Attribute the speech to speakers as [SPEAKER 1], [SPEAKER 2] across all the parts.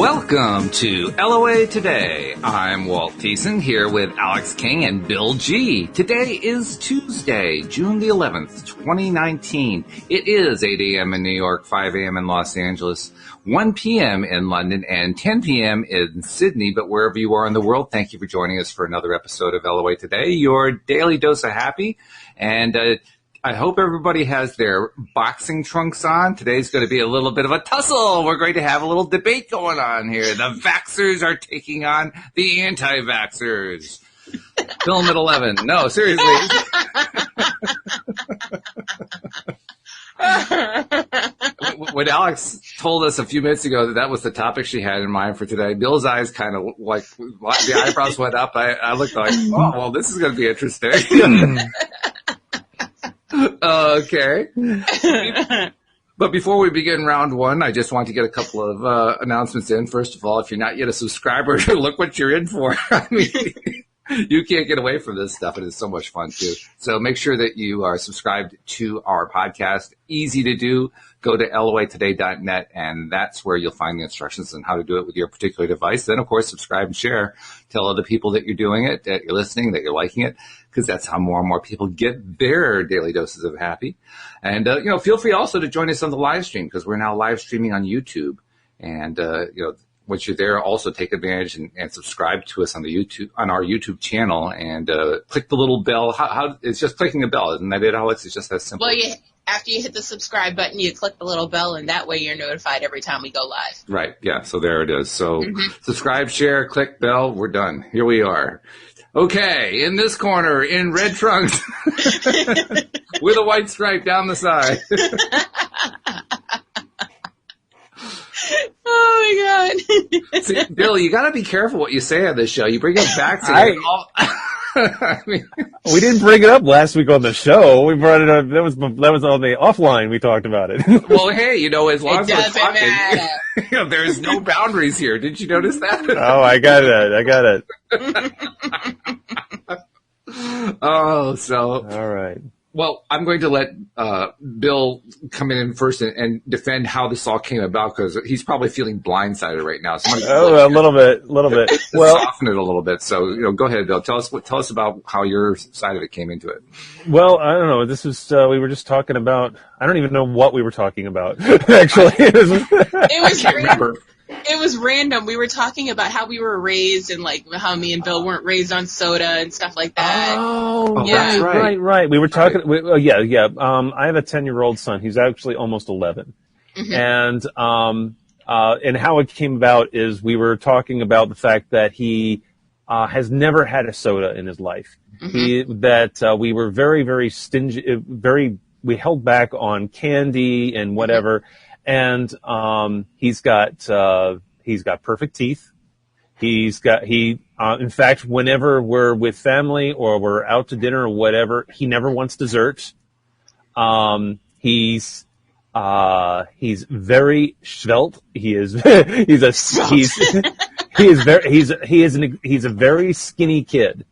[SPEAKER 1] Welcome to LOA Today. I'm Walt Thiessen here with Alex King and Bill G. Today is Tuesday, June the 11th, 2019. It is 8 a.m. in New York, 5 a.m. in Los Angeles, 1 p.m. in London, and 10 p.m. in Sydney. But wherever you are in the world, thank you for joining us for another episode of LOA Today, your daily dose of happy. And I hope everybody has their boxing trunks on. Today's going to be a little bit of a tussle. We're going to have a little debate going on here. The Vaxxers are taking on the Antivaxxers. Film at 11. No, seriously. When Alex told us a few minutes ago that was the topic she had in mind for today, Bill's eyes kind of like the eyebrows went up. I looked like, oh, well, this is going to be interesting. Okay. But before we begin round one, I just want to get a couple of announcements in. First of all, if you're not yet a subscriber, look what you're in for. I mean, you can't get away from this stuff. It is so much fun, too. So make sure that you are subscribed to our podcast. Easy to do. Go to loatoday.net, and that's where you'll find the instructions on how to do it with your particular device. Then, of course, subscribe and share. Tell other people that you're doing it, that you're listening, that you're liking it, because that's how more and more people get their daily doses of happy. And, feel free also to join us on the live stream, because we're now live streaming on YouTube. And, once you're there, also take advantage and subscribe to us on our YouTube channel, and click the little bell. How it's just clicking a bell, isn't that it, Alex? It's just that simple.
[SPEAKER 2] Well, after you hit the subscribe button, you click the little bell, and that way you're notified every time we go live.
[SPEAKER 1] Right. Yeah. So there it is. So subscribe, share, click bell. We're done. Here we are. Okay. In this corner, in red trunks, with a white stripe down the side.
[SPEAKER 2] Oh, my God.
[SPEAKER 1] See, Bill, you got to be careful what you say on this show. You bring up vaccine. I mean,
[SPEAKER 3] we didn't bring it up last week on the show. We brought it up. That was on the offline. We talked about it.
[SPEAKER 1] Well, hey, as long as we're talking,
[SPEAKER 2] matter.
[SPEAKER 1] There's no boundaries here. Did you notice that?
[SPEAKER 3] Oh, I got it.
[SPEAKER 1] Oh, so
[SPEAKER 3] all right.
[SPEAKER 1] Well, I'm going to let Bill come in first and defend how this all came about, because he's probably feeling blindsided right now.
[SPEAKER 3] A little bit.
[SPEAKER 1] Well, soften it a little bit. So, go ahead, Bill. Tell us about how your side of it came into it.
[SPEAKER 3] Well, I don't know. This was we were just talking about. I don't even know what we were talking about. Actually,
[SPEAKER 2] It was random. We were talking about how we were raised and like how me and Bill weren't raised on soda and stuff like that.
[SPEAKER 3] Oh,
[SPEAKER 2] yeah.
[SPEAKER 3] Right. We were talking. Yeah. I have a 10-year-old son. He's actually almost 11. Mm-hmm. And how it came about is we were talking about the fact that he has never had a soda in his life. Mm-hmm. We were very, very stingy. We held back on candy and whatever. Mm-hmm. And he's got perfect teeth. In fact, whenever we're with family or we're out to dinner or whatever, he never wants dessert. He's very svelte. He's a very skinny kid.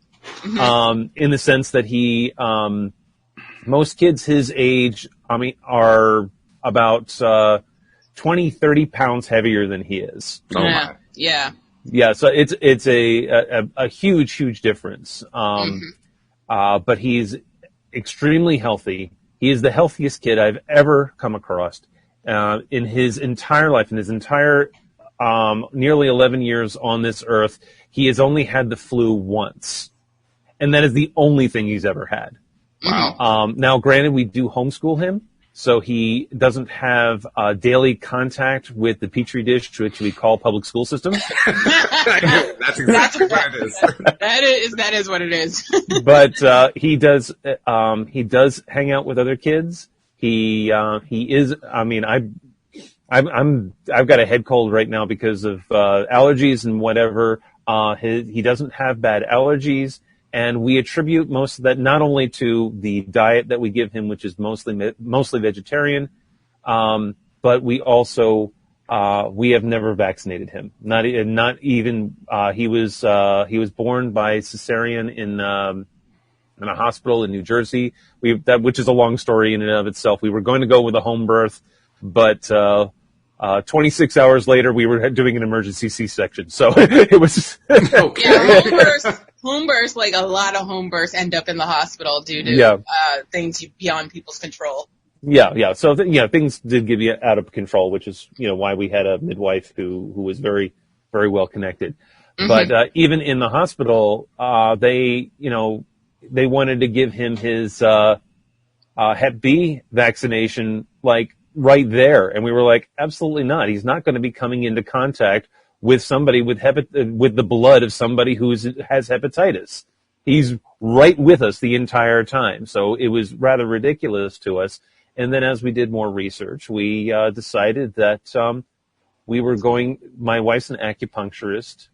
[SPEAKER 3] In the sense that most kids his age, are about 20, 30 pounds heavier than he is.
[SPEAKER 2] Yeah.
[SPEAKER 3] So it's a huge difference. But he's extremely healthy. He is the healthiest kid I've ever come across in his entire life. In his entire nearly 11 years on this earth, he has only had the flu once, and that is the only thing he's ever had.
[SPEAKER 1] Wow.
[SPEAKER 3] Now, granted, we do homeschool him. So he doesn't have daily contact with the petri dish, which we call public school system.
[SPEAKER 1] That's exactly what it is.
[SPEAKER 2] That is what it is.
[SPEAKER 3] But he does hang out with other kids. He is. I've got a head cold right now because of allergies and whatever. He doesn't have bad allergies. And we attribute most of that not only to the diet that we give him, which is mostly vegetarian, but we also we have never vaccinated him. Not even he was born by cesarean in a hospital in New Jersey. Which is a long story in and of itself. We were going to go with a home birth, but 26 hours later, we were doing an emergency C-section. So it was.
[SPEAKER 1] Okay.
[SPEAKER 2] Yeah, home births, like a lot of home births end up in the hospital due to things beyond people's control.
[SPEAKER 3] Yeah. So things did get out of control, which is why we had a midwife who was very, very well connected. Mm-hmm. But even in the hospital, they wanted to give him his Hep B vaccination like right there, and we were like, absolutely not. He's not going to be coming into contact with somebody with the blood of somebody who has hepatitis. He's right with us the entire time. So it was rather ridiculous to us. And then as we did more research, we decided that we were going. My wife's an acupuncturist.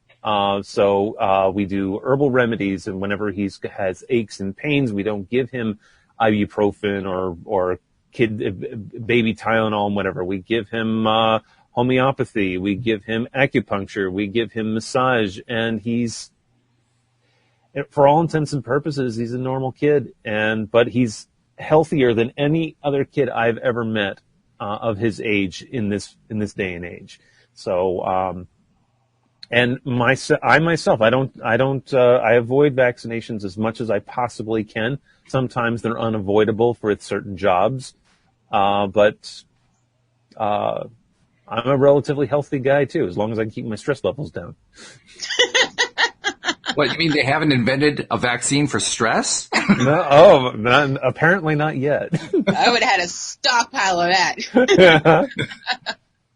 [SPEAKER 3] So we do herbal remedies, and whenever he has aches and pains, we don't give him ibuprofen or baby Tylenol and whatever. We give him homeopathy, we give him acupuncture, we give him massage, and he's, for all intents and purposes, he's a normal kid, but he's healthier than any other kid I've ever met of his age in this day and age. So and I myself, I avoid vaccinations as much as I possibly can. Sometimes they're unavoidable for certain jobs, but I'm a relatively healthy guy too, as long as I can keep my stress levels down.
[SPEAKER 1] What, you mean they haven't invented a vaccine for stress?
[SPEAKER 3] No, apparently not yet.
[SPEAKER 2] I would have had a stockpile of that.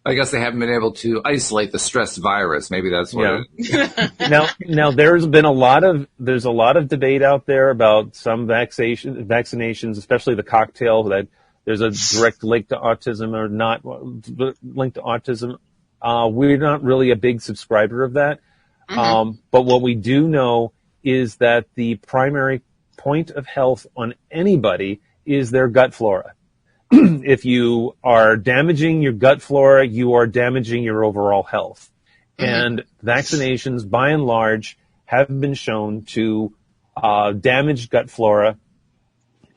[SPEAKER 1] I guess they haven't been able to isolate the stress virus. Maybe that's what.
[SPEAKER 3] Yeah. Now there's a lot of debate out there about some vaccinations, especially the cocktail, that there's a direct link to autism or not linked to autism. We're not really a big subscriber of that. Mm-hmm. But what we do know is that the primary point of health on anybody is their gut flora. If you are damaging your gut flora, you are damaging your overall health. Mm-hmm. And vaccinations, by and large, have been shown to damage gut flora.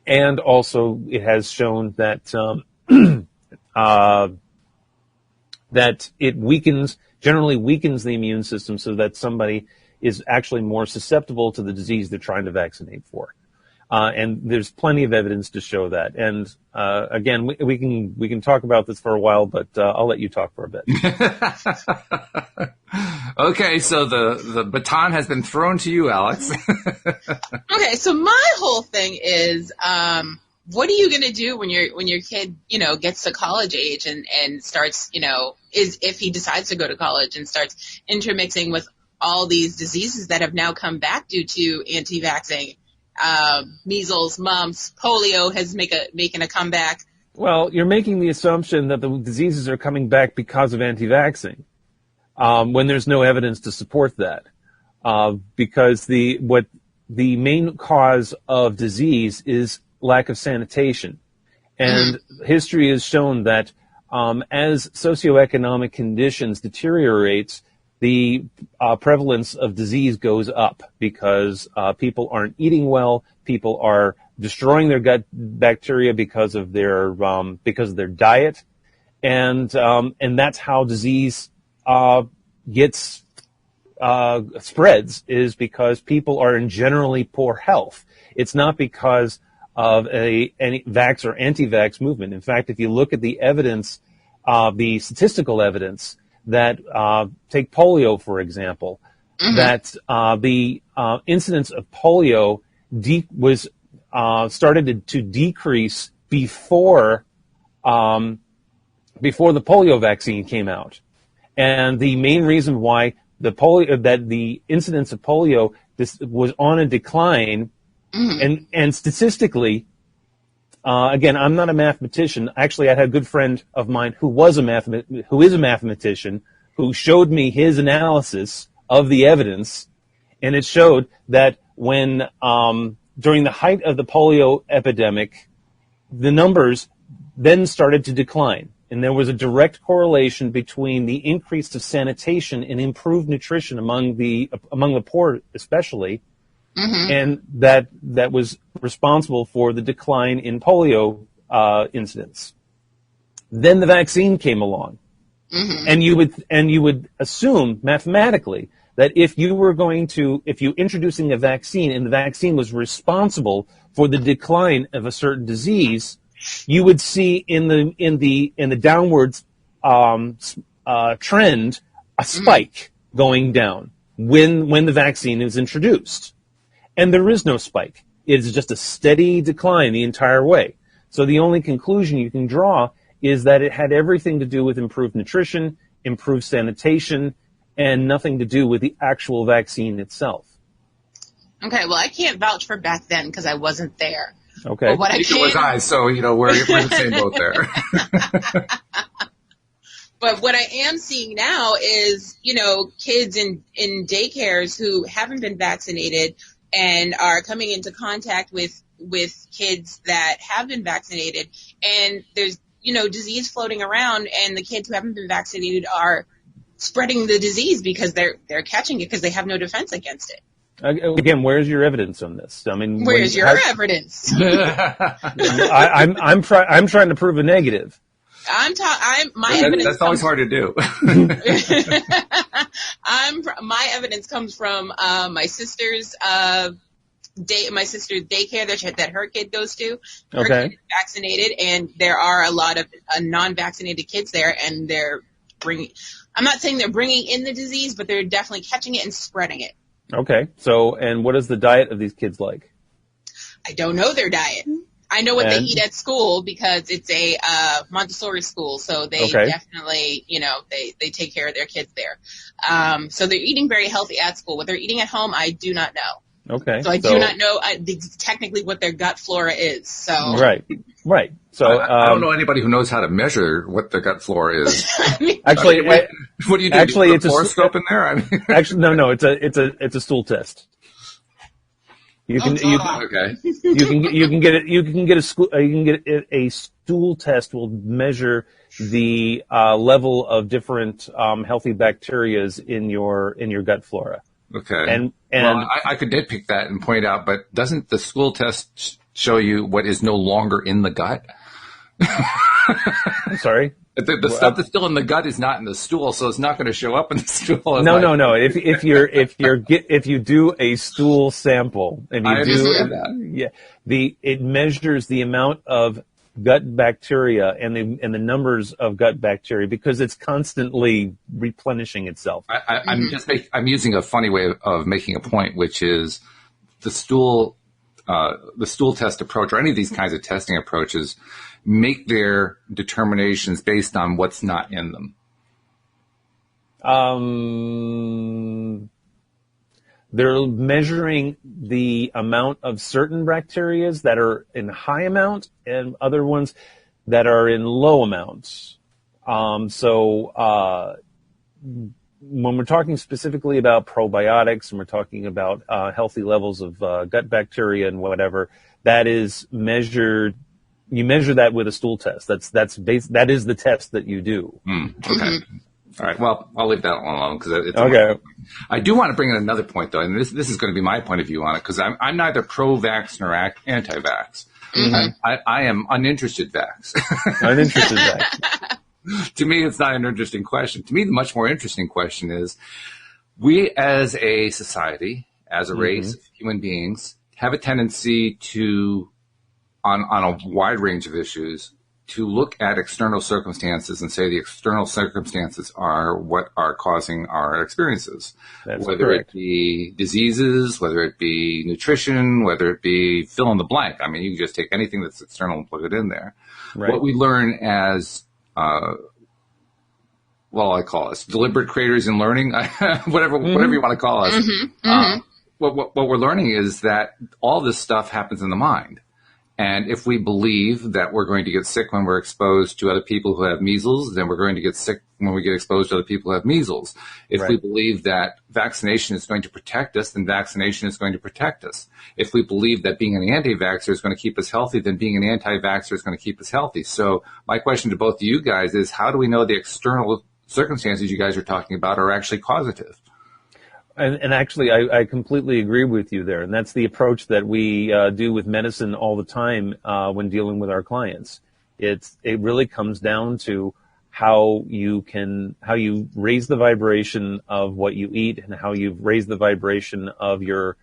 [SPEAKER 3] And also it has shown that that it generally weakens the immune system so that somebody is actually more susceptible to the disease they're trying to vaccinate for. And there's plenty of evidence to show that. And again, we can talk about this for a while, but I'll let you talk for a bit.
[SPEAKER 1] Okay, so the baton has been thrown to you, Alyx.
[SPEAKER 2] Okay, so my whole thing is, what are you going to do when your kid, gets to college age and starts, if he decides to go to college and starts intermixing with all these diseases that have now come back due to anti-vaxxing? Measles, mumps, polio is making a comeback.
[SPEAKER 3] Well, you're making the assumption that the diseases are coming back because of anti-vaxxing, when there's no evidence to support that. Because the main cause of disease is lack of sanitation. And history has shown that as socioeconomic conditions deteriorates, the prevalence of disease goes up because people aren't eating well, people are destroying their gut bacteria because of their diet, and that's how disease spreads, is because people are in generally poor health. It's not because of any vax or anti-vax movement. In fact, if you look at the evidence, the statistical evidence that take polio, for example, that the incidence of polio was started to decrease before the polio vaccine came out. And the main reason why the incidence of polio was on a decline, and statistically, again, I'm not a mathematician. Actually, I had a good friend of mine who is a mathematician, who showed me his analysis of the evidence, and it showed that when during the height of the polio epidemic, the numbers then started to decline, and there was a direct correlation between the increase of sanitation and improved nutrition among the poor, especially. And that was responsible for the decline in polio incidence. Then the vaccine came along, And you would assume mathematically that if you introducing a vaccine and the vaccine was responsible for the decline of a certain disease, you would see in the downwards trend a spike going down when the vaccine is introduced. And there is no spike. It is just a steady decline the entire way. So the only conclusion you can draw is that it had everything to do with improved nutrition, improved sanitation, and nothing to do with the actual vaccine itself.
[SPEAKER 2] Okay, well, I can't vouch for back then because I wasn't there.
[SPEAKER 3] Okay.
[SPEAKER 2] But what I
[SPEAKER 1] Neither was I, so, we're in the same boat there.
[SPEAKER 2] But what I am seeing now is, kids in daycares who haven't been vaccinated and are coming into contact with kids that have been vaccinated. And there's, disease floating around, and the kids who haven't been vaccinated are spreading the disease because they're catching it because they have no defense against it.
[SPEAKER 3] Again, where's your evidence on this? I mean,
[SPEAKER 2] where's your evidence?
[SPEAKER 3] I'm trying to prove a negative.
[SPEAKER 1] That's always hard to do.
[SPEAKER 2] My evidence comes from my sister's daycare that her kid goes to. Her kid is vaccinated, and there are a lot of non-vaccinated kids there, and I'm not saying they're bringing in the disease, but they're definitely catching it and spreading it.
[SPEAKER 3] Okay. So, and what is the diet of these kids like?
[SPEAKER 2] I don't know their diet. I know what they eat at school because it's a Montessori school, so they definitely, they take care of their kids there. So they're eating very healthy at school. What they're eating at home, I do not know.
[SPEAKER 3] Okay.
[SPEAKER 2] So I do not know technically what their gut flora is. So
[SPEAKER 3] right. So
[SPEAKER 1] I don't know anybody who knows how to measure what their gut flora is.
[SPEAKER 3] Actually,
[SPEAKER 1] what do you do?
[SPEAKER 3] Actually,
[SPEAKER 1] it's a fluoroscope in there.
[SPEAKER 3] Actually, no. It's a stool test. You can get a stool test will measure the level of different healthy bacterias in your gut flora.
[SPEAKER 1] Okay.
[SPEAKER 3] And
[SPEAKER 1] well, I could nitpick that and point out, but doesn't the stool test show you what is no longer in the gut?
[SPEAKER 3] I'm sorry.
[SPEAKER 1] The stuff that's still in the gut is not in the stool, so it's not going to show up in the stool.
[SPEAKER 3] No. If you do a stool sample, it measures the amount of gut bacteria and the numbers of gut bacteria because it's constantly replenishing itself.
[SPEAKER 1] I'm using a funny way of making a point, which is the stool test approach, or any of these kinds of testing approaches, make their determinations based on what's not in them.
[SPEAKER 3] They're measuring the amount of certain bacteria that are in high amount and other ones that are in low amounts. So when we're talking specifically about probiotics and we're talking about healthy levels of gut bacteria and whatever, that is measured. You measure that with a stool test. That is the test that you do.
[SPEAKER 1] Okay. All right. Well, I'll leave that alone because it's
[SPEAKER 3] okay.
[SPEAKER 1] I do want to bring in another point though, and this is going to be my point of view on it because I'm neither pro-vax nor anti-vax. I am uninterested vax.
[SPEAKER 3] Uninterested vax.
[SPEAKER 1] To me, it's not an interesting question. To me, the much more interesting question is, we as a society, as a race of human beings, have a tendency to, on a wide range of issues, to look at external circumstances and say the external circumstances are what are causing our experiences.
[SPEAKER 3] That's
[SPEAKER 1] whether
[SPEAKER 3] correct.
[SPEAKER 1] It be diseases, whether it be nutrition, whether it be fill in the blank. I mean, you can just take anything that's external and plug it in there.
[SPEAKER 3] Right.
[SPEAKER 1] What we learn as, I call us deliberate creators in learning, whatever you want to call us. What we're learning is that all this stuff happens in the mind. And if we believe that we're going to get sick when we're exposed to other people who have measles, then we're going to get sick when we get exposed to other people who have measles. If we believe that vaccination is going to protect us, then vaccination is going to protect us. If we believe that being an anti-vaxxer is going to keep us healthy, then being an anti-vaxxer is going to keep us healthy. So my question to both of you guys is, how do we know the external circumstances you guys are talking about are actually causative?
[SPEAKER 3] And actually, I completely agree with you there. And that's the approach that we do with medicine all the time when dealing with our clients. It really comes down to how you raise the vibration of what you eat and how you raise the vibration of your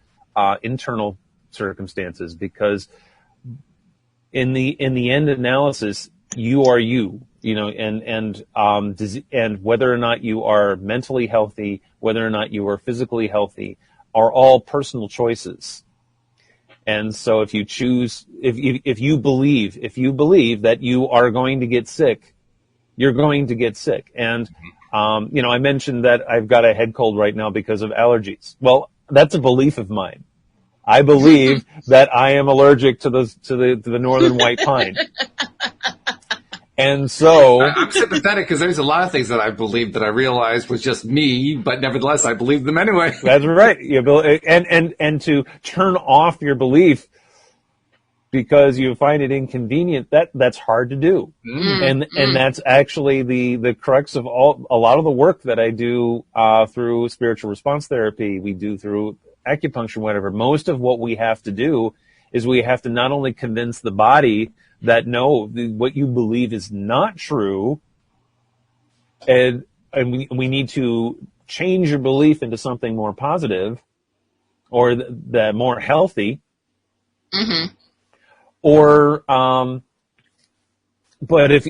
[SPEAKER 3] internal circumstances, because in the end analysis, you are you, and whether or not you are mentally healthy, whether or not you are physically healthy, are all personal choices. And so if you choose, if you believe that you are going to get sick, you're going to get sick. And, I mentioned that I've got a head cold right now because of allergies. Well, that's a belief of mine. I believe that I am allergic to the northern white pine. And so
[SPEAKER 1] I'm sympathetic because there's a lot of things that I believed that I realized was just me, but nevertheless I believed them anyway.
[SPEAKER 3] That's right. And to turn off your belief because you find it inconvenient, that's hard to do. And that's actually the crux of a lot of the work that I do through spiritual response therapy, we do through acupuncture, whatever. Most of what we have to do is we have to not only convince the body that no, what you believe is not true, and we need to change your belief into something more positive or the more healthy. Mm-hmm. Or, but if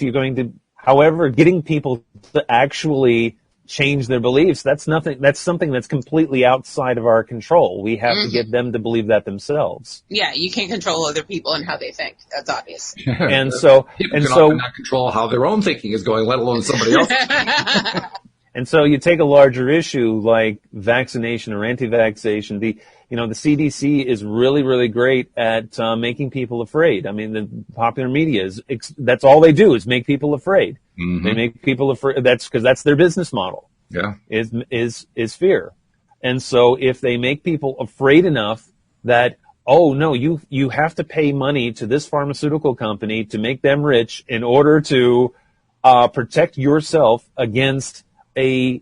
[SPEAKER 3] you're going to, however, getting people to actually change their beliefs, that's something that's completely outside of our control. We have to get them to believe that themselves.
[SPEAKER 2] Yeah, you can't control other people and how they think. That's obvious.
[SPEAKER 3] And so,
[SPEAKER 1] people can often not control how their own thinking is going, let alone somebody else's.
[SPEAKER 3] And so you take a larger issue like vaccination or anti-vaxxation. The CDC is really, really great at making people afraid. I mean, the popular media that's all they do is make people afraid. Mm-hmm. They make people afraid. That's because that's their business model.
[SPEAKER 1] Yeah.
[SPEAKER 3] Is fear. And so if they make people afraid enough that, oh no, you have to pay money to this pharmaceutical company to make them rich in order to protect yourself against and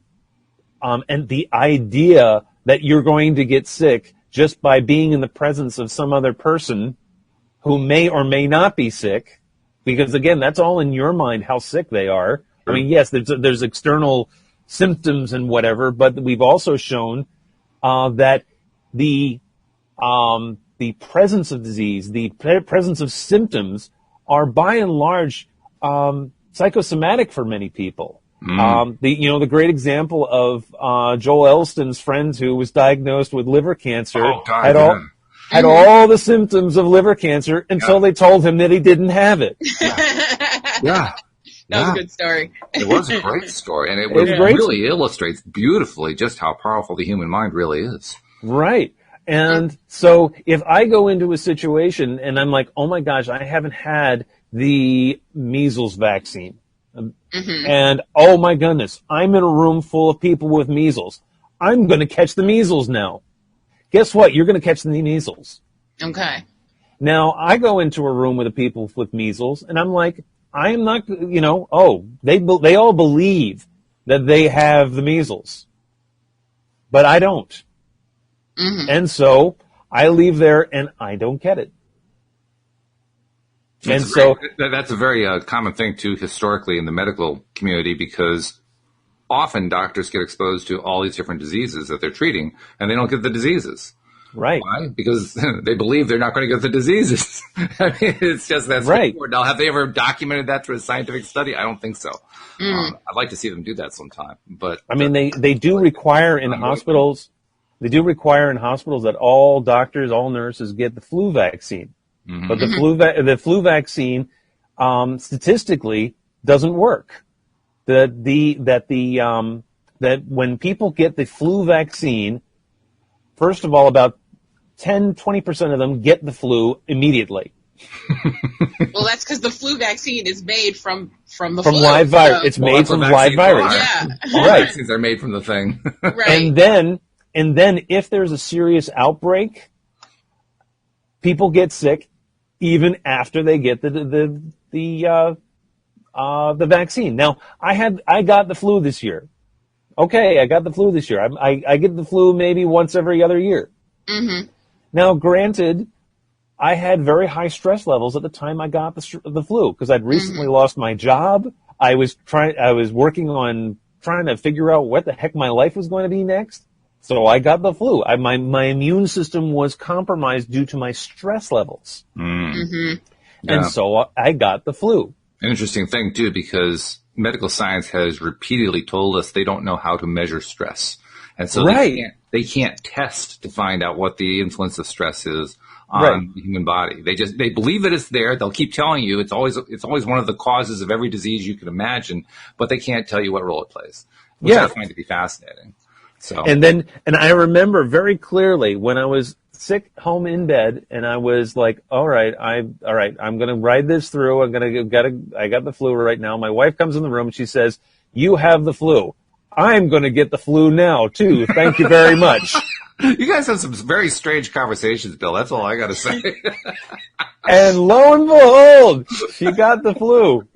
[SPEAKER 3] the idea that you're going to get sick just by being in the presence of some other person who may or may not be sick, because again, that's all in your mind how sick they are. I mean, yes, there's external symptoms and whatever, but we've also shown that the presence of disease, the presence of symptoms are by and large psychosomatic for many people. The great example of Joel Elston's friend who was diagnosed with liver cancer had all the symptoms of liver cancer until they told him that he didn't have it.
[SPEAKER 1] Yeah.
[SPEAKER 2] That was a good story.
[SPEAKER 1] It was a great story, and it really illustrates beautifully just how powerful the human mind really is.
[SPEAKER 3] Right. And so if I go into a situation and I'm like, oh my gosh, I haven't had the measles vaccine. And oh my goodness, I'm in a room full of people with measles. I'm going to catch the measles now. Guess what? You're going to catch the measles.
[SPEAKER 2] Okay.
[SPEAKER 3] Now I go into a room with the people with measles and I'm like, I am not, they all believe that they have the measles, but I don't. And so I leave there and I don't get it.
[SPEAKER 1] That's a very common thing too historically in the medical community, because often doctors get exposed to all these different diseases that they're treating and they don't get the diseases.
[SPEAKER 3] Right.
[SPEAKER 1] Why? Because they believe they're not going to get the diseases. I mean, it's just that straightforward. Now, have they ever documented that through a scientific study? I don't think so. I'd like to see them do that sometime. But
[SPEAKER 3] I mean, they do require in hospitals. They do require in hospitals that all doctors, all nurses get the flu vaccine. But the flu vaccine statistically doesn't work. That when people get the flu vaccine, first of all, about 10-20% of them get the flu immediately.
[SPEAKER 2] Well, that's because the flu vaccine is made from flu.
[SPEAKER 3] Live virus. It's made from live virus.
[SPEAKER 2] Yeah.
[SPEAKER 1] All vaccines are made from the thing.
[SPEAKER 2] Right.
[SPEAKER 3] And then if there's a serious outbreak, people get sick even after they get the vaccine. Now, I got the flu this year. Okay, I got the flu this year. I get the flu maybe once every other year. Now, granted, I had very high stress levels at the time I got the flu because I'd recently lost my job. I was working on trying to figure out what the heck my life was going to be next. So I got the flu. My immune system was compromised due to my stress levels.
[SPEAKER 2] Mm-hmm.
[SPEAKER 3] And so I got the flu.
[SPEAKER 1] An interesting thing, too, because medical science has repeatedly told us they don't know how to measure stress. And so they can't test to find out what the influence of stress is on the human body. They believe that it's there. They'll keep telling you it's always one of the causes of every disease you can imagine, but they can't tell you what role it plays, which I find to be fascinating. So
[SPEAKER 3] and I remember very clearly when I was sick home in bed and I was like, all right, I'm going to ride this through. I got the flu right now. My wife comes in the room and she says, "You have the flu. I'm going to get the flu now too. Thank you very much."
[SPEAKER 1] You guys have some very strange conversations, Bill. That's all I got to say.
[SPEAKER 3] And lo and behold, she got the flu.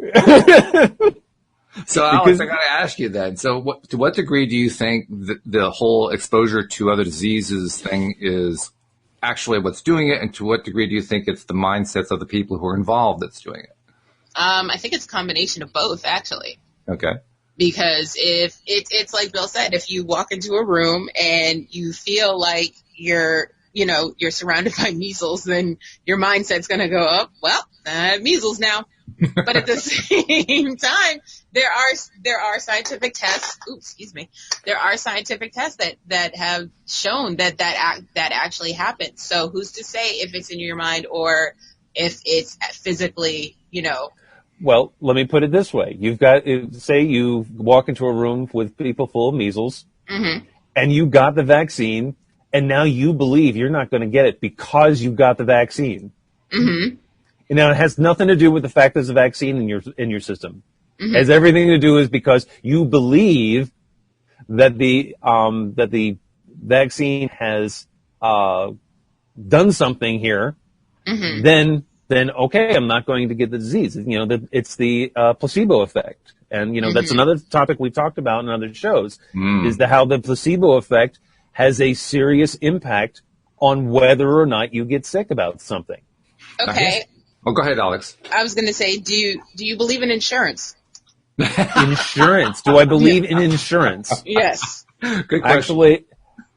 [SPEAKER 1] So, Alex, I got to ask you then. So, to what degree do you think the whole exposure to other diseases thing is actually what's doing it, and to what degree do you think it's the mindsets of the people who are involved that's doing it?
[SPEAKER 2] I think it's a combination of both, actually.
[SPEAKER 1] Okay.
[SPEAKER 2] Because if it's like Bill said, if you walk into a room and you feel like you're surrounded by measles, then your mindset's going to go up. Well, I have measles now. But at the same time, there are scientific tests. There are scientific tests that have shown that actually happens. So who's to say if it's in your mind or if it's physically,
[SPEAKER 3] Well, let me put it this way. Say you walk into a room with people full of measles,
[SPEAKER 2] mm-hmm.
[SPEAKER 3] and you got the vaccine, and now you believe you're not going to get it because you got the vaccine.
[SPEAKER 2] Mm-hmm.
[SPEAKER 3] And now it has nothing to do with the fact there's a vaccine in your system.
[SPEAKER 2] Mm-hmm.
[SPEAKER 3] It has everything to do is because you believe that the vaccine has done something here.
[SPEAKER 2] Mm-hmm.
[SPEAKER 3] Then okay, I'm not going to get the disease. It's the placebo effect. And,
[SPEAKER 2] mm-hmm.
[SPEAKER 3] that's another topic we've talked about in other shows, is how the placebo effect has a serious impact on whether or not you get sick about something.
[SPEAKER 2] Okay.
[SPEAKER 1] Oh, go ahead, Alex.
[SPEAKER 2] I was going to say, do you believe in insurance?
[SPEAKER 3] Insurance? Do I believe in insurance?
[SPEAKER 2] Yes.
[SPEAKER 1] Good question.
[SPEAKER 3] Actually,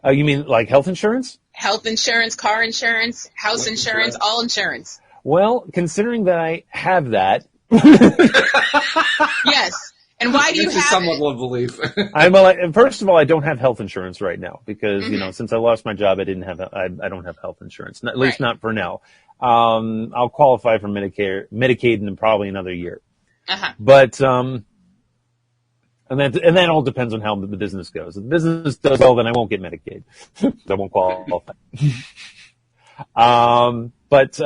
[SPEAKER 3] you mean like health insurance?
[SPEAKER 2] Health insurance, car insurance, house insurance, all insurance.
[SPEAKER 3] Well, considering that I have that.
[SPEAKER 2] Yes. And why do you have
[SPEAKER 1] some level of belief?
[SPEAKER 3] First of all, I don't have health insurance right now because,
[SPEAKER 2] mm-hmm.
[SPEAKER 3] Since I lost my job, I don't have health insurance, at least not for now. I'll qualify for Medicaid in probably another year.
[SPEAKER 2] Uh-huh.
[SPEAKER 3] But, and that all depends on how the business goes. If the business does well, then I won't get Medicaid. I won't qualify. But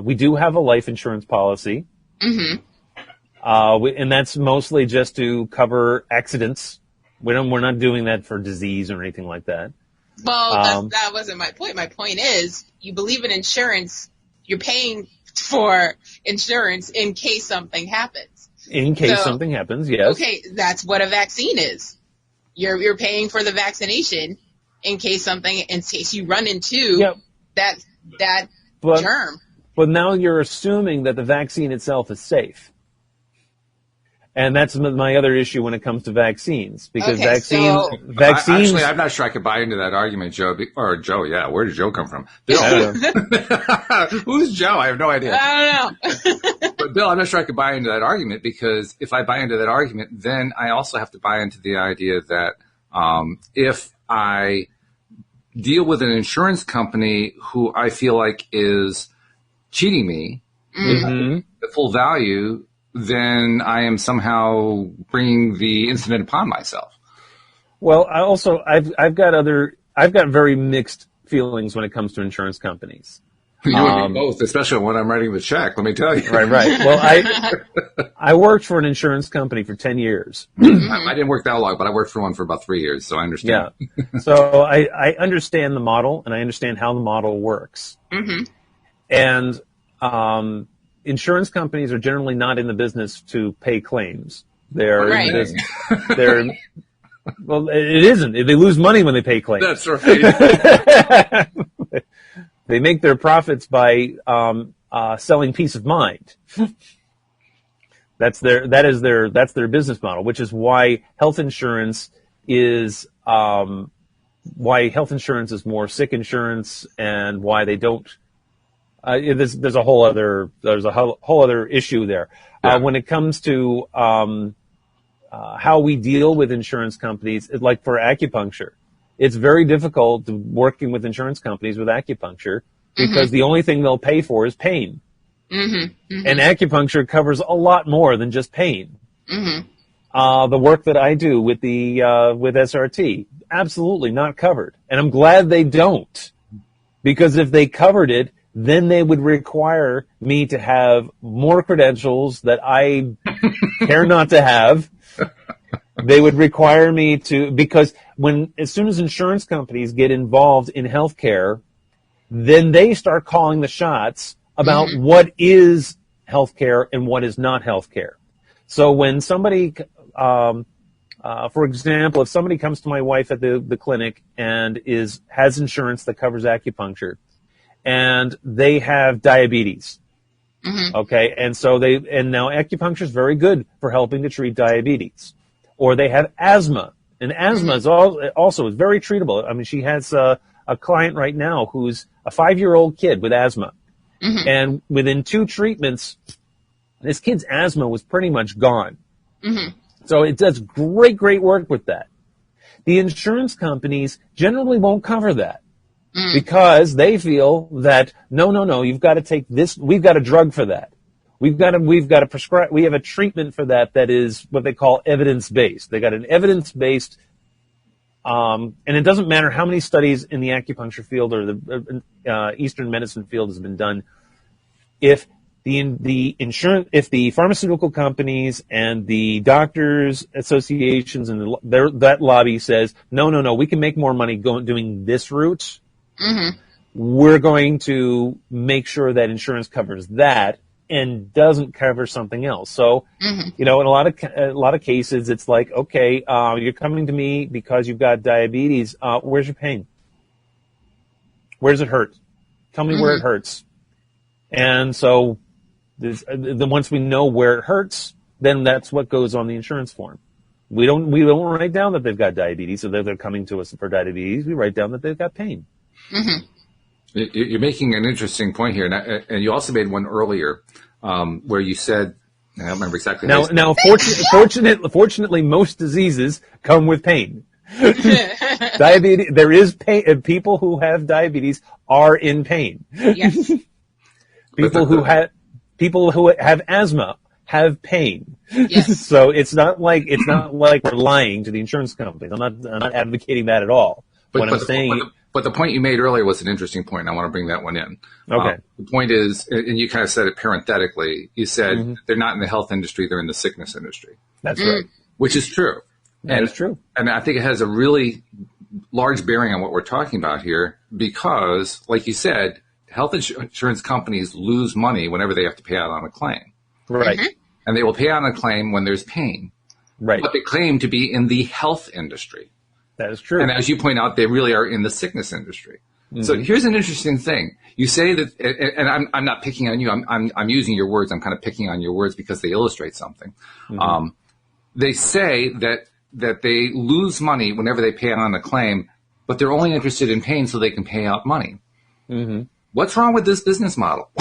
[SPEAKER 3] we do have a life insurance policy.
[SPEAKER 2] Mm-hmm.
[SPEAKER 3] And that's mostly just to cover accidents. We're not doing that for disease or anything like that.
[SPEAKER 2] Well, that wasn't my point. My point is, you believe in insurance. You're paying for insurance in case something happens.
[SPEAKER 3] In case something happens, yes.
[SPEAKER 2] Okay, that's what a vaccine is. You're paying for the vaccination in case you run into that germ.
[SPEAKER 3] But now you're assuming that the vaccine itself is safe. And that's my other issue when it comes to vaccines, because vaccines.
[SPEAKER 1] Actually, I'm not sure I could buy into that argument, Joe. Yeah. Where did Joe come from? Bill. Who's Joe? I have no idea.
[SPEAKER 2] I don't know.
[SPEAKER 1] But Bill, I'm not sure I could buy into that argument, because if I buy into that argument, then I also have to buy into the idea that if I deal with an insurance company who I feel like is cheating me
[SPEAKER 3] mm-hmm.
[SPEAKER 1] the full value, then I am somehow bringing the incident upon myself.
[SPEAKER 3] Well, I've got very mixed feelings when it comes to insurance companies.
[SPEAKER 1] You and me both, especially when I'm writing the check, let me tell you.
[SPEAKER 3] Right. Well, I worked for an insurance company for 10 years.
[SPEAKER 1] I didn't work that long, but I worked for one for about 3 years, so I understand.
[SPEAKER 3] Yeah. So I understand the model, and I understand how the model works.
[SPEAKER 2] Mm-hmm.
[SPEAKER 3] And insurance companies are generally not in the business to pay claims. They're in the business. Well, it isn't. They lose money when they pay claims.
[SPEAKER 1] That's right.
[SPEAKER 3] They make their profits by selling peace of mind. That's their business model, which is why health insurance is more sick insurance, and why they don't. There's a whole other issue there.
[SPEAKER 1] Yeah.
[SPEAKER 3] When it comes to how we deal with insurance companies, like for acupuncture, it's very difficult working with insurance companies with acupuncture because the only thing they'll pay for is pain. And acupuncture covers a lot more than just pain. The work that I do with with SRT, absolutely not covered. And I'm glad they don't, because if they covered it, then they would require me to have more credentials that I care not to have. They would require me to, because as soon as insurance companies get involved in healthcare, then they start calling the shots about what is healthcare and what is not healthcare. So when somebody, for example, if somebody comes to my wife at the clinic and has insurance that covers acupuncture, and they have diabetes, okay, and now acupuncture is very good for helping to treat diabetes, or they have asthma, and asthma is also very treatable. I mean, she has a client right now who's a 5-year-old kid with asthma. And within 2 treatments, this kid's asthma was pretty much gone. So it does great work with that. The insurance companies generally won't cover that because they feel that, no, you've got to take this. We've got a drug for that. We've got to prescribe. We have a treatment for that is what they call evidence-based. They got an evidence-based. And it doesn't matter how many studies in the acupuncture field or the Eastern medicine field has been done. If if the pharmaceutical companies and the doctors associations and that lobby says, no, we can make more money doing this route, we're going to make sure that insurance covers that and doesn't cover something else. So, in a lot of cases, it's like, okay, you're coming to me because you've got diabetes. Where's your pain? Where does it hurt? Tell me where it hurts. And so, then once we know where it hurts, then that's what goes on the insurance form. We don't write down that they've got diabetes, so they're coming to us for diabetes. We write down that they've got pain.
[SPEAKER 1] You're making an interesting point here, and you also made one earlier where you said, I don't remember exactly.
[SPEAKER 3] Now, fortunately, most diseases come with pain. Diabetes, there is pain. People who have diabetes are in pain.
[SPEAKER 2] Yes.
[SPEAKER 3] People who have asthma have pain.
[SPEAKER 2] Yes.
[SPEAKER 3] So it's not like we're lying to the insurance companies. I'm not advocating that at all.
[SPEAKER 1] But the point you made earlier was an interesting point, and I want to bring that one in.
[SPEAKER 3] Okay.
[SPEAKER 1] The point is, and you kind of said it parenthetically, you said they're not in the health industry, they're in the sickness industry.
[SPEAKER 3] That's right.
[SPEAKER 1] Which is true.
[SPEAKER 3] That is true.
[SPEAKER 1] And I think it has a really large bearing on what we're talking about here because, like you said, health insurance companies lose money whenever they have to pay out on a claim.
[SPEAKER 3] Right.
[SPEAKER 1] And they will pay out on a claim when there's pain.
[SPEAKER 3] Right.
[SPEAKER 1] But they claim to be in the health industry.
[SPEAKER 3] That is true.
[SPEAKER 1] And as you point out, they really are in the sickness industry. So here's an interesting thing. You say that, and I'm not picking on you. I'm using your words. I'm kind of picking on your words because they illustrate something. They say that they lose money whenever they pay out on a claim, but they're only interested in pain so they can pay out money. What's wrong with this business model?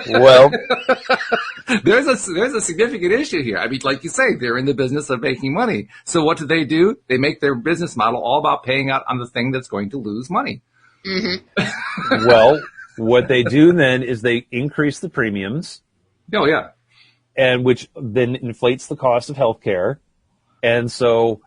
[SPEAKER 3] Well,
[SPEAKER 1] there's a significant issue here. I mean, like you say, they're in the business of making money. So what do? They make their business model all about paying out on the thing that's going to lose money.
[SPEAKER 3] Well, what they do then is they increase the premiums.
[SPEAKER 1] Oh, yeah.
[SPEAKER 3] And which then inflates the cost of healthcare. And so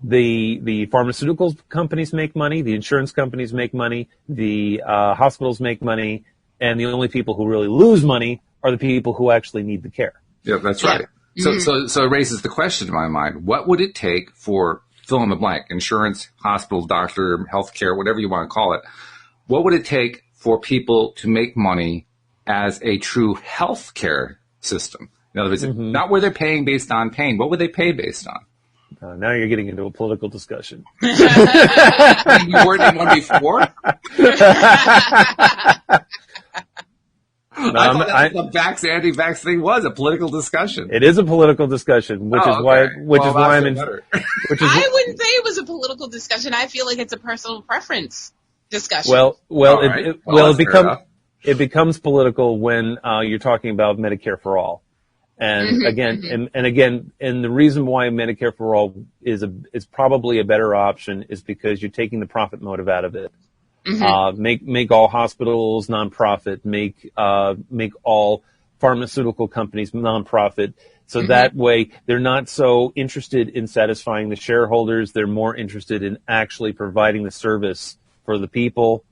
[SPEAKER 3] the pharmaceutical companies make money, the insurance companies make money, the hospitals make money, and the only people who really lose money are the people who actually need the care.
[SPEAKER 1] Yeah, that's right. So it raises the question in my mind, what would it take for fill in the blank, insurance, hospital, doctor, healthcare, whatever you want to call it, what would it take for people to make money as a true healthcare system? In other words, not where they're paying based on pain. What would they pay based on?
[SPEAKER 3] Now you're getting into a political discussion.
[SPEAKER 1] You weren't in one before? I thought that's what the vax anti-vax thing was, a political discussion.
[SPEAKER 3] It is a political discussion, which is why I'm in.
[SPEAKER 2] I wouldn't say it was a political discussion. I feel like it's a personal preference discussion.
[SPEAKER 3] It becomes political when you're talking about Medicare for all. And again, and the reason why Medicare for all is probably a better option is because you're taking the profit motive out of it. Make all hospitals nonprofit, make all pharmaceutical companies nonprofit. So that way they're not so interested in satisfying the shareholders. They're more interested in actually providing the service for the people.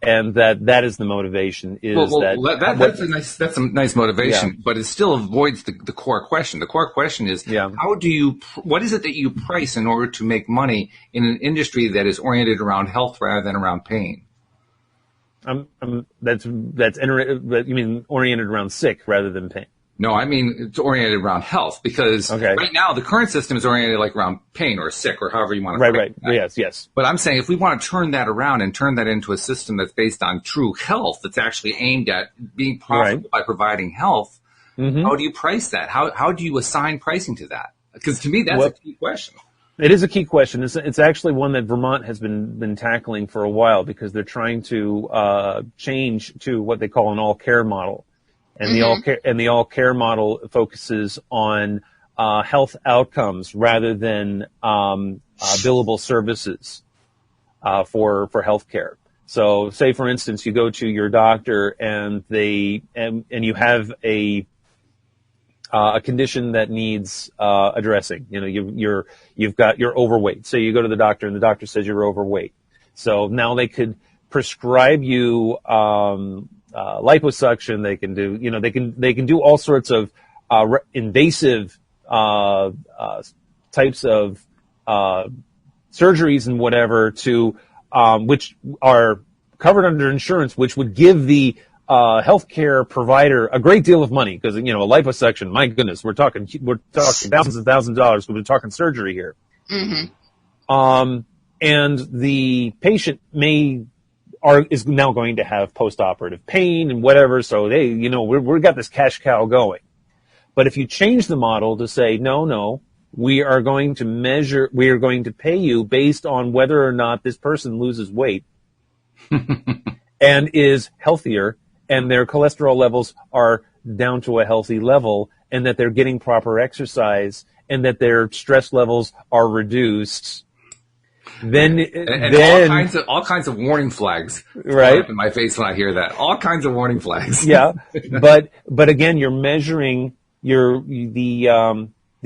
[SPEAKER 3] And that is the motivation.
[SPEAKER 1] That's a nice motivation, but it still avoids the core question. The core question is, what is it that you price in order to make money in an industry that is oriented around health rather than around pain?
[SPEAKER 3] You mean oriented around sick rather than pain?
[SPEAKER 1] No, I mean it's oriented around health because right now the current system is oriented like around pain or sick or however you want to
[SPEAKER 3] Right. Yes.
[SPEAKER 1] But I'm saying if we want to turn that around and turn that into a system that's based on true health, that's actually aimed at being profitable by providing health, how do you price that? How do you assign pricing to that? Because to me that's a key question.
[SPEAKER 3] It is a key question. It's actually one that Vermont has been tackling for a while because they're trying to change to what they call an all-care model. And the all care model focuses on health outcomes rather than billable services for healthcare. So, say for instance, you go to your doctor and you have a condition that needs addressing. You know, you're overweight. So you go to the doctor and the doctor says you're overweight. So now they could prescribe you liposuction. They can do, they can do all sorts of invasive types of surgeries and whatever to which are covered under insurance, which would give the healthcare provider a great deal of money because a liposuction, my goodness, we're talking thousands and thousands of dollars. We're talking surgery here. And the patient is now going to have post-operative pain and whatever. So we've got this cash cow going. But if you change the model to say, no, we are going to pay you based on whether or not this person loses weight and is healthier and their cholesterol levels are down to a healthy level and that they're getting proper exercise and that their stress levels are reduced. Then
[SPEAKER 1] all kinds of warning flags
[SPEAKER 3] right
[SPEAKER 1] in my face when I hear that. All kinds of warning flags.
[SPEAKER 3] Yeah, but again, you're measuring the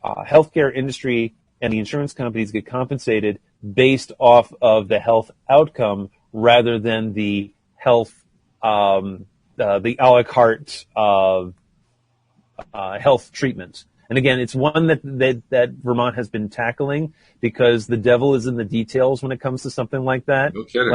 [SPEAKER 3] healthcare industry and the insurance companies get compensated based off of the health outcome rather than the health the a la carte health treatment. And again, it's one that Vermont has been tackling because the devil is in the details when it comes to something like that.
[SPEAKER 1] No kidding.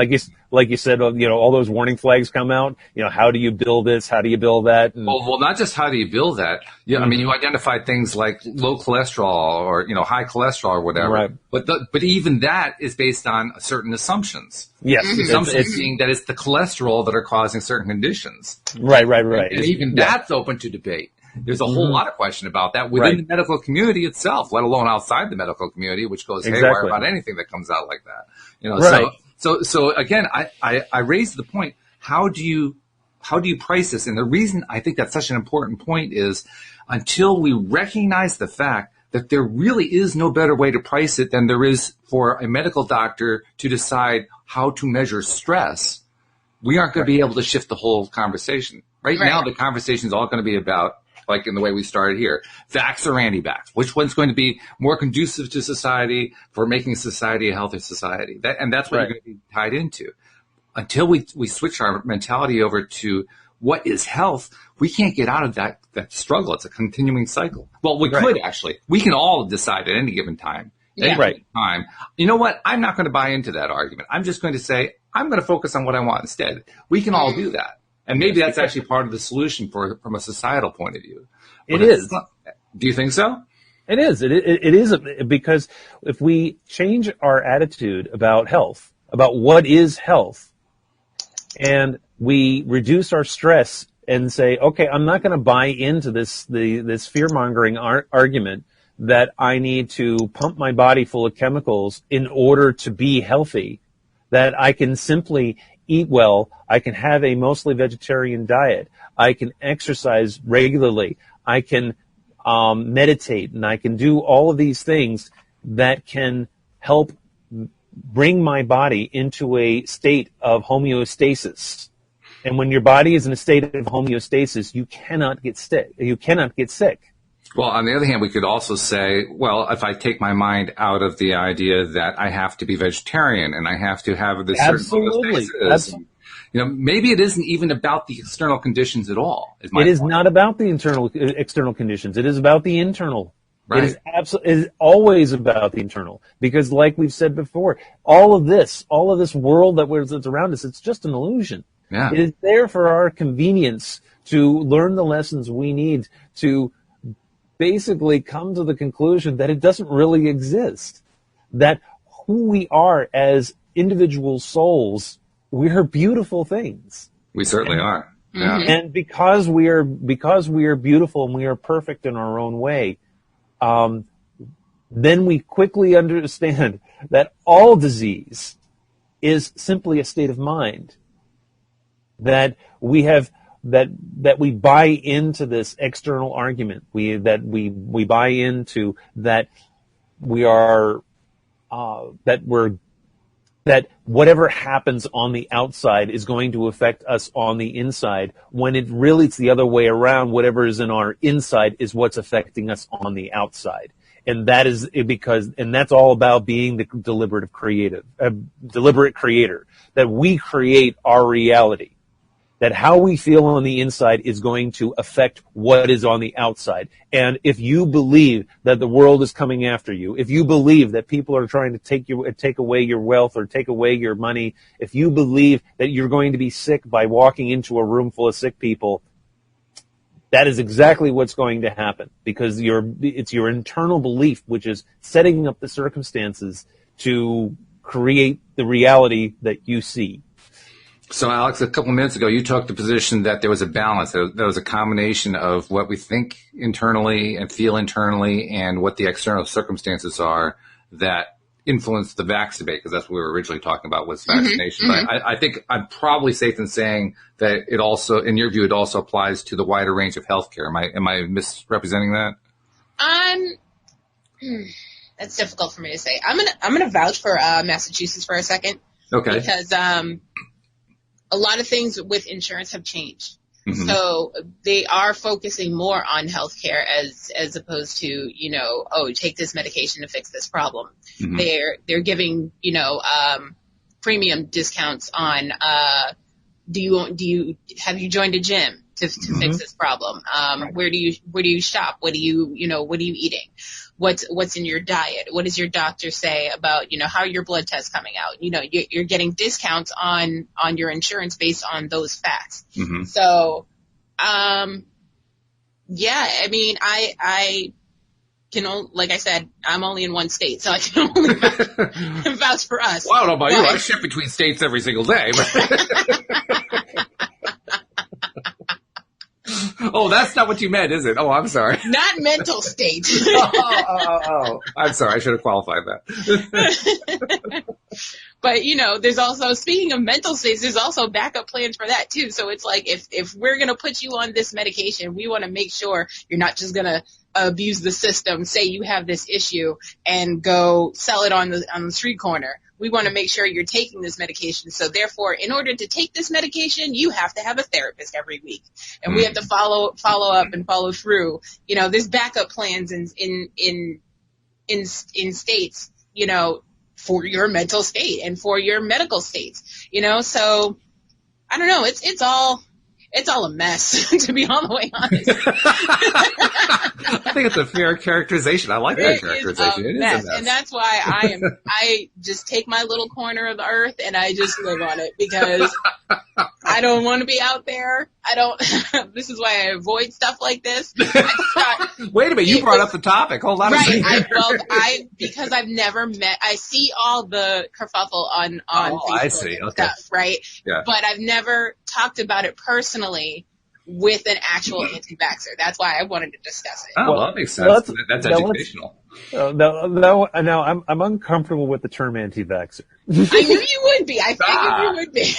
[SPEAKER 3] Like you said, all those warning flags come out. How do you bill this? How do you bill that? And,
[SPEAKER 1] well, not just how do you bill that. Yeah, I mean, you identify things like low cholesterol or high cholesterol or whatever.
[SPEAKER 3] Right.
[SPEAKER 1] But even that is based on certain assumptions.
[SPEAKER 3] Yes,
[SPEAKER 1] the assumptions being that it's the cholesterol that are causing certain conditions.
[SPEAKER 3] Right.
[SPEAKER 1] And even that's open to debate. There's a whole lot of question about that within the medical community itself, let alone outside the medical community, which goes haywire about anything that comes out like that. So again, I raised the point. How do you price this? And the reason I think that's such an important point is until we recognize the fact that there really is no better way to price it than there is for a medical doctor to decide how to measure stress, we aren't going to be able to shift the whole conversation. Right now, the conversation is all going to be about, like in the way we started here, vax or anti-vax. Which one's going to be more conducive to society for making society a healthier society? That's what you're going to be tied into. Until we switch our mentality over to what is health, we can't get out of that struggle. It's a continuing cycle. Well, we could actually. We can all decide at any given time. Time. You know what? I'm not going to buy into that argument. I'm just going to say, I'm going to focus on what I want instead. We can all do that. And maybe that's actually part of the solution from a societal point of view. But
[SPEAKER 3] it is.
[SPEAKER 1] Do you think so?
[SPEAKER 3] It is. It is because if we change our attitude about health, about what is health, and we reduce our stress and say, okay, I'm not going to buy into this fear-mongering argument that I need to pump my body full of chemicals in order to be healthy, that I can simply eat well, I can have a mostly vegetarian diet, I can exercise regularly, I can meditate, and I can do all of these things that can help bring my body into a state of homeostasis. And when your body is in a state of homeostasis, you cannot get sick.
[SPEAKER 1] Well, on the other hand, we could also say, well, if I take my mind out of the idea that I have to be vegetarian and I have to have this certain homeostasis, maybe it isn't even about the external conditions at all.
[SPEAKER 3] It is not about the external conditions. It is about the internal.
[SPEAKER 1] Right.
[SPEAKER 3] It is always about the internal, because like we've said before, all of this world that's around us, it's just an illusion.
[SPEAKER 1] Yeah.
[SPEAKER 3] It is there for our convenience to learn the lessons we need to basically come to the conclusion that it doesn't really exist, that who we are as individual souls, we're beautiful things.
[SPEAKER 1] We certainly are. Yeah.
[SPEAKER 3] And because we are beautiful and we are perfect in our own way, then we quickly understand that all disease is simply a state of mind. That we buy into this external argument. We buy into that that whatever happens on the outside is going to affect us on the inside, when it's the other way around. Whatever is in our inside is what's affecting us on the outside. And that is and that's all about being the deliberate creator, that we create our reality. That how we feel on the inside is going to affect what is on the outside. And if you believe that the world is coming after you, if you believe that people are trying to take away your wealth or take away your money, if you believe that you're going to be sick by walking into a room full of sick people, that is exactly what's going to happen, because it's your internal belief which is setting up the circumstances to create the reality that you see.
[SPEAKER 1] So, Alex, a couple of minutes ago, you took the position that there was a balance. There was a combination of what we think internally and feel internally and what the external circumstances are that influence the vax debate, because that's what we were originally talking about, was vaccination.
[SPEAKER 2] Mm-hmm.
[SPEAKER 1] But I think I'm probably safe in saying that it also, in your view, it also applies to the wider range of healthcare. Am I misrepresenting that?
[SPEAKER 2] That's difficult for me to say. I'm gonna vouch for Massachusetts for a second.
[SPEAKER 1] Okay.
[SPEAKER 2] Because a lot of things with insurance have changed.
[SPEAKER 1] Mm-hmm.
[SPEAKER 2] So they are focusing more on healthcare as opposed to, take this medication to fix this problem.
[SPEAKER 1] Mm-hmm.
[SPEAKER 2] They're giving, premium discounts on, have you joined a gym to fix this problem? Where do you shop? What are you eating? What's in your diet? What does your doctor say about, how are your blood tests coming out? You're getting discounts on your insurance based on those facts.
[SPEAKER 1] Mm-hmm.
[SPEAKER 2] So, I can only, like I said, I'm only in one state, so I can only vouch for us.
[SPEAKER 1] Well, I don't know about you. I ship between states every single day. Oh, that's not what you meant, is it? Oh, I'm sorry.
[SPEAKER 2] Not mental state.
[SPEAKER 1] Oh. I'm sorry. I should have qualified that.
[SPEAKER 2] But, there's also, speaking of mental states, there's also backup plans for that, too. So it's like, if we're going to put you on this medication, we want to make sure you're not just going to abuse the system, say you have this issue, and go sell it on the street corner. We want to make sure you're taking this medication. So therefore, in order to take this medication, you have to have a therapist every week. And we have to follow up and follow through. There's backup plans in states, for your mental state and for your medical states, so I don't know. It's all a mess, to be all the way honest.
[SPEAKER 1] I think it's a fair characterization. I like that characterization. It is a mess.
[SPEAKER 2] And that's why I just take my little corner of the earth and I just live on it, because I don't want to be out there. This is why I avoid stuff like this.
[SPEAKER 1] Wait a minute, you brought up the topic. Hold on a second.
[SPEAKER 2] Because I've never I see all the kerfuffle on Facebook
[SPEAKER 1] I see. Okay.
[SPEAKER 2] stuff, right?
[SPEAKER 1] Yeah.
[SPEAKER 2] But I've never talked about it personally with an actual anti-vaxxer. That's why I wanted to discuss it.
[SPEAKER 1] Oh, well, that makes sense. That's educational.
[SPEAKER 3] No, I'm uncomfortable with the term anti-vaxxer.
[SPEAKER 2] I knew you would be. I figured you would be.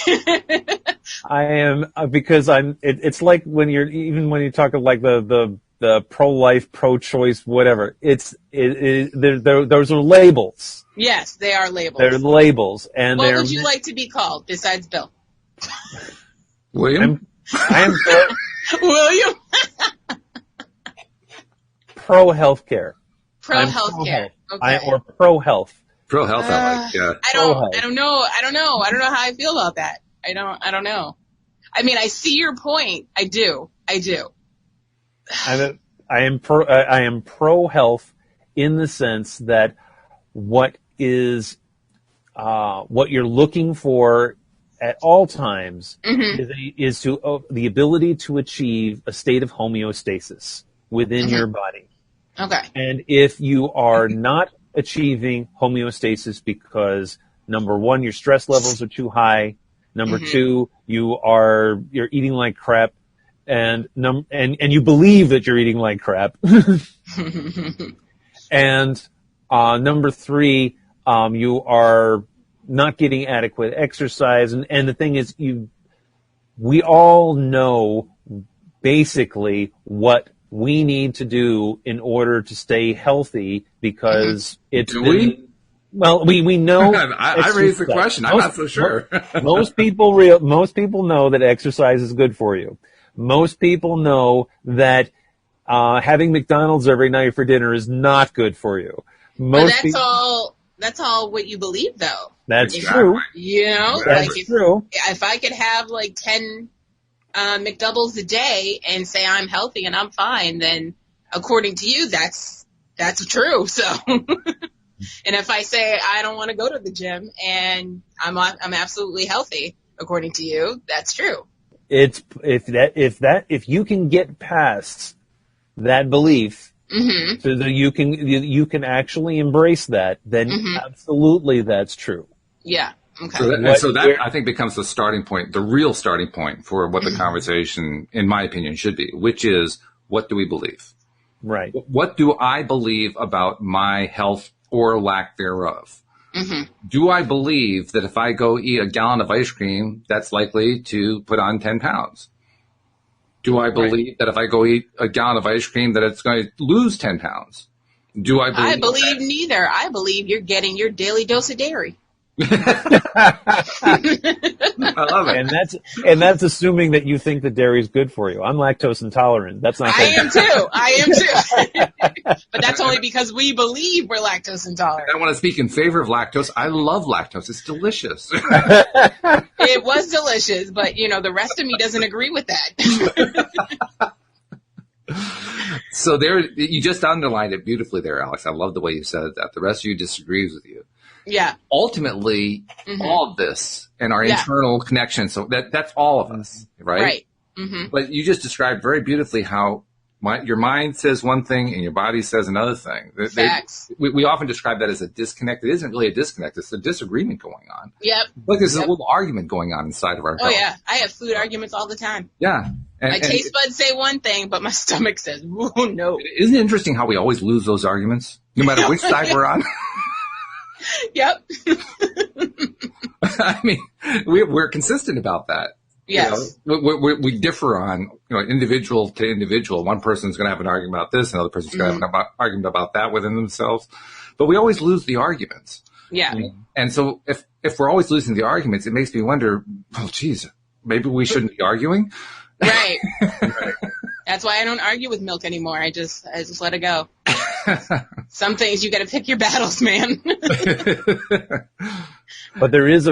[SPEAKER 3] I am, because it's like when you talk of like the pro-life, pro-choice, whatever. Those are labels.
[SPEAKER 2] Yes, they are labels.
[SPEAKER 3] They're labels, and
[SPEAKER 2] what would you like to be called besides Bill?
[SPEAKER 1] William?
[SPEAKER 3] I am
[SPEAKER 2] William?
[SPEAKER 3] pro-healthcare.
[SPEAKER 2] Pro-healthcare. Okay.
[SPEAKER 3] Or pro-health.
[SPEAKER 1] Pro-health, I like, yeah.
[SPEAKER 2] I don't know. I don't know how I feel about that. I don't know. I mean, I see your point. I do.
[SPEAKER 3] I am pro-health in the sense that what you're looking for at all times is the ability to achieve a state of homeostasis within your body.
[SPEAKER 2] Okay.
[SPEAKER 3] And if you are not achieving homeostasis because, number one, your stress levels are too high, number two, you're eating like crap, and you believe that you're eating like crap, and number three, you are not getting adequate exercise, and the thing is, we all know basically what we need to do in order to stay healthy, because it's we know.
[SPEAKER 1] I raised the question. I'm not so sure.
[SPEAKER 3] Most people know that exercise is good for you. Most people know that having McDonald's every night for dinner is not good for you.
[SPEAKER 2] That's all what you believe, though.
[SPEAKER 3] That's true.
[SPEAKER 2] You know,
[SPEAKER 3] that's true.
[SPEAKER 2] If I could have like 10 McDoubles a day and say I'm healthy and I'm fine, then according to you, that's true. So, and if I say I don't want to go to the gym and I'm absolutely healthy, according to you, that's true.
[SPEAKER 3] If you can get past that belief, so that you can actually embrace that, then absolutely that's true.
[SPEAKER 2] Yeah. Okay.
[SPEAKER 1] So that I think becomes the starting point, the real starting point for what the conversation, in my opinion, should be, which is, what do we believe?
[SPEAKER 3] Right.
[SPEAKER 1] What do I believe about my health or lack thereof? Do I believe that if I go eat a gallon of ice cream, that's likely to put on 10 pounds? Do I believe that if I go eat a gallon of ice cream that it's going to lose 10 pounds? I
[SPEAKER 2] believe neither. I believe you're getting your daily dose of dairy.
[SPEAKER 1] I love it.
[SPEAKER 3] And that's assuming that you think that dairy is good for you. I'm lactose intolerant. That's not.
[SPEAKER 2] I am too. But that's only because we believe we're lactose intolerant.
[SPEAKER 1] I want to speak in favor of lactose. I love lactose. It's delicious.
[SPEAKER 2] It was delicious, but the rest of me doesn't agree with that.
[SPEAKER 1] So there, you just underlined it beautifully there, Alex. I love the way you said that. The rest of you disagrees with you.
[SPEAKER 2] Yeah.
[SPEAKER 1] Ultimately, all of this and our internal connection, so that's all of us, right? Right. But you just described very beautifully how your mind says one thing and your body says another thing.
[SPEAKER 2] Facts.
[SPEAKER 1] We often describe that as a disconnect. It isn't really a disconnect. It's a disagreement going on.
[SPEAKER 2] Yep.
[SPEAKER 1] Look, there's a little argument going on inside of our health.
[SPEAKER 2] Oh, yeah. I have food arguments all the time.
[SPEAKER 1] Yeah.
[SPEAKER 2] My taste buds say one thing, but my stomach says, oh, no.
[SPEAKER 1] Isn't it interesting how we always lose those arguments, no matter which side we're on?
[SPEAKER 2] Yep.
[SPEAKER 1] I mean, we're consistent about that.
[SPEAKER 2] Yes.
[SPEAKER 1] We differ on, individual to individual. One person's going to have an argument about this, another person's going to have an argument about that within themselves. But we always lose the arguments.
[SPEAKER 2] Yeah.
[SPEAKER 1] And so if we're always losing the arguments, it makes me wonder, oh, geez, maybe we shouldn't be arguing.
[SPEAKER 2] Right. That's why I don't argue with milk anymore. I just let it go. Some things you got to pick your battles, man.
[SPEAKER 3] But there is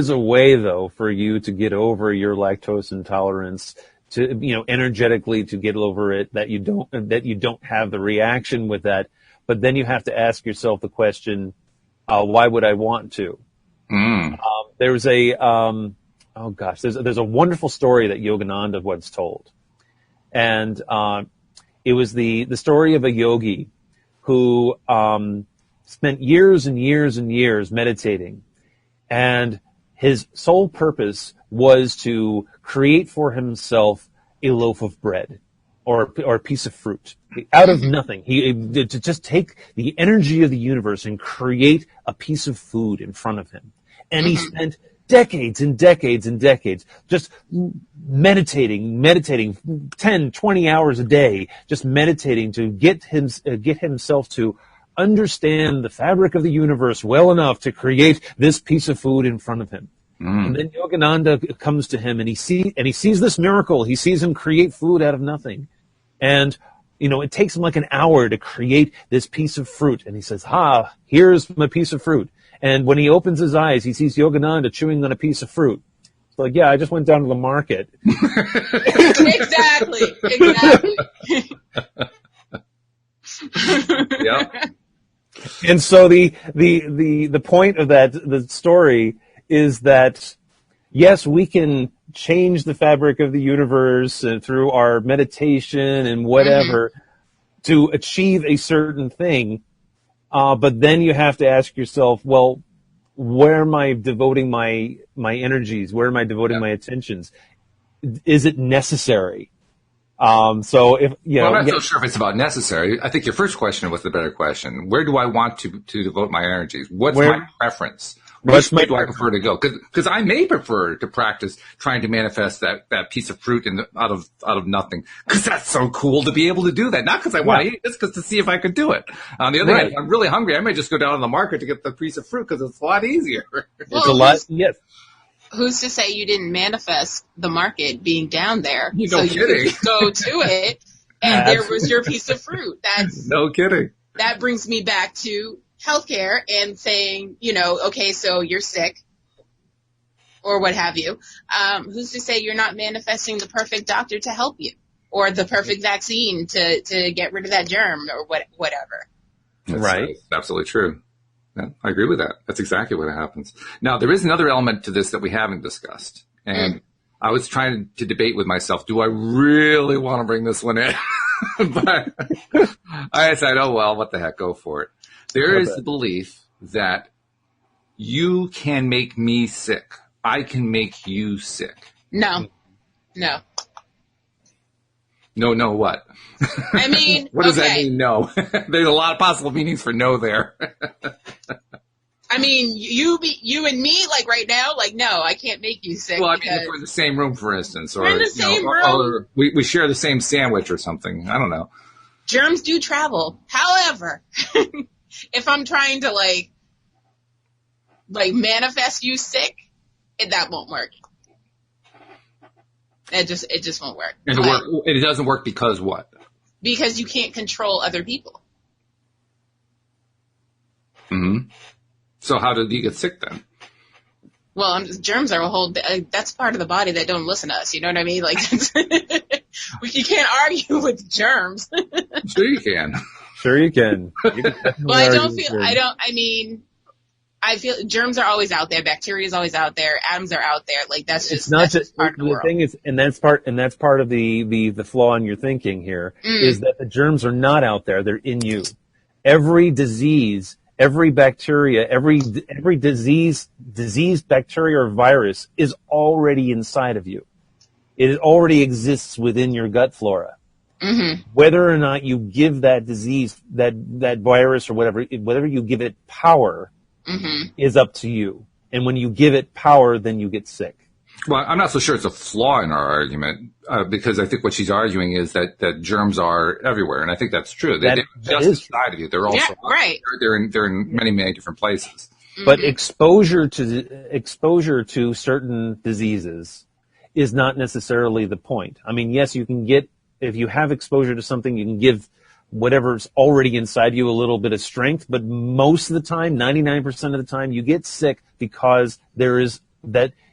[SPEAKER 3] a way though for you to get over your lactose intolerance, to energetically to get over it, that you don't have the reaction with that. But then you have to ask yourself the question, why would I want to? There's a there's a wonderful story that Yogananda once told. And it was the story of a yogi who spent years and years and years meditating. And his sole purpose was to create for himself a loaf of bread or a piece of fruit out of nothing. To just take the energy of the universe and create a piece of food in front of him. And he spent decades and decades and decades just meditating 10, 20 hours a day, just meditating to get himself to understand the fabric of the universe well enough to create this piece of food in front of him. And then Yogananda comes to him and he sees this miracle. He sees him create food out of nothing. And, it takes him like an hour to create this piece of fruit. And he says, here's my piece of fruit. And when he opens his eyes, he sees Yogananda chewing on a piece of fruit. It's like, yeah, I just went down to the market.
[SPEAKER 2] Exactly.
[SPEAKER 1] Yeah.
[SPEAKER 3] And so the point of the story is that, yes, we can change the fabric of the universe and through our meditation and whatever to achieve a certain thing. But then you have to ask yourself, well, where am I devoting my energies? Where am I devoting my attentions? Is it necessary? So if,
[SPEAKER 1] well, I'm not so sure if it's about necessary. I think your first question was the better question. Where do I want to devote my energies? What's my preference? Which way do I prefer to go? Because I may prefer to practice trying to manifest that piece of fruit out of nothing. Because that's so cool to be able to do that. Not because I want to eat it, just to see if I could do it. On the other hand, if I'm really hungry, I may just go down to the market to get the piece of fruit because it's a lot easier.
[SPEAKER 3] It's a lot. Yes.
[SPEAKER 2] Who's to say you didn't manifest the market being down there?
[SPEAKER 1] You could just
[SPEAKER 2] go to it, and there was your piece of fruit. That's
[SPEAKER 1] no kidding.
[SPEAKER 2] That brings me back to healthcare and saying, okay, so you're sick or what have you. Who's to say you're not manifesting the perfect doctor to help you or the perfect vaccine to get rid of that germ or whatever?
[SPEAKER 1] That's absolutely true. Yeah, I agree with that. That's exactly what happens. Now, there is another element to this that we haven't discussed. And I was trying to debate with myself, do I really want to bring this one in? But I decided, oh, well, what the heck, go for it. There is the belief that you can make me sick. I can make you sick.
[SPEAKER 2] No.
[SPEAKER 1] No, what?
[SPEAKER 2] I mean,
[SPEAKER 1] what does that mean, no? There's a lot of possible meanings for no there.
[SPEAKER 2] I mean, you and me, like right now, like, no, I can't make you sick.
[SPEAKER 1] Well, I mean, if we're in the same room, for instance. Or,
[SPEAKER 2] we're in the same room.
[SPEAKER 1] Or we share the same sandwich or something. I don't know.
[SPEAKER 2] Germs do travel. However, if I'm trying to, like manifest you sick, that won't work. It just won't work.
[SPEAKER 1] And it doesn't work because what?
[SPEAKER 2] Because you can't control other people.
[SPEAKER 1] Mm-hmm. So how did you get sick then?
[SPEAKER 2] Well, germs are that's part of the body that don't listen to us. You know what I mean? Like, you can't argue with germs.
[SPEAKER 1] Sure you can.
[SPEAKER 3] Sure you can.
[SPEAKER 2] Well, I feel germs are always out there. Bacteria is always out there. Atoms are out there. Like that's just,
[SPEAKER 3] it's not just
[SPEAKER 2] part of the world.
[SPEAKER 3] Thing is, and that's part of the flaw in your thinking here is that the germs are not out there. They're in you. Every disease, every bacteria, every disease, bacteria or virus is already inside of you. It already exists within your gut flora. Mm-hmm. Whether or not you give that disease, that virus or whatever you give it power, is up to you. And when you give it power, then you get sick.
[SPEAKER 1] Well, I'm not so sure it's a flaw in our argument, because I think what she's arguing is that germs are everywhere, and I think that's true. They're just inside of you. They're also they're in many, many different places.
[SPEAKER 3] But exposure to certain diseases is not necessarily the point. I mean, yes, you can get, if you have exposure to something, you can give whatever's already inside you a little bit of strength, but most of the time, 99% of the time, you get sick because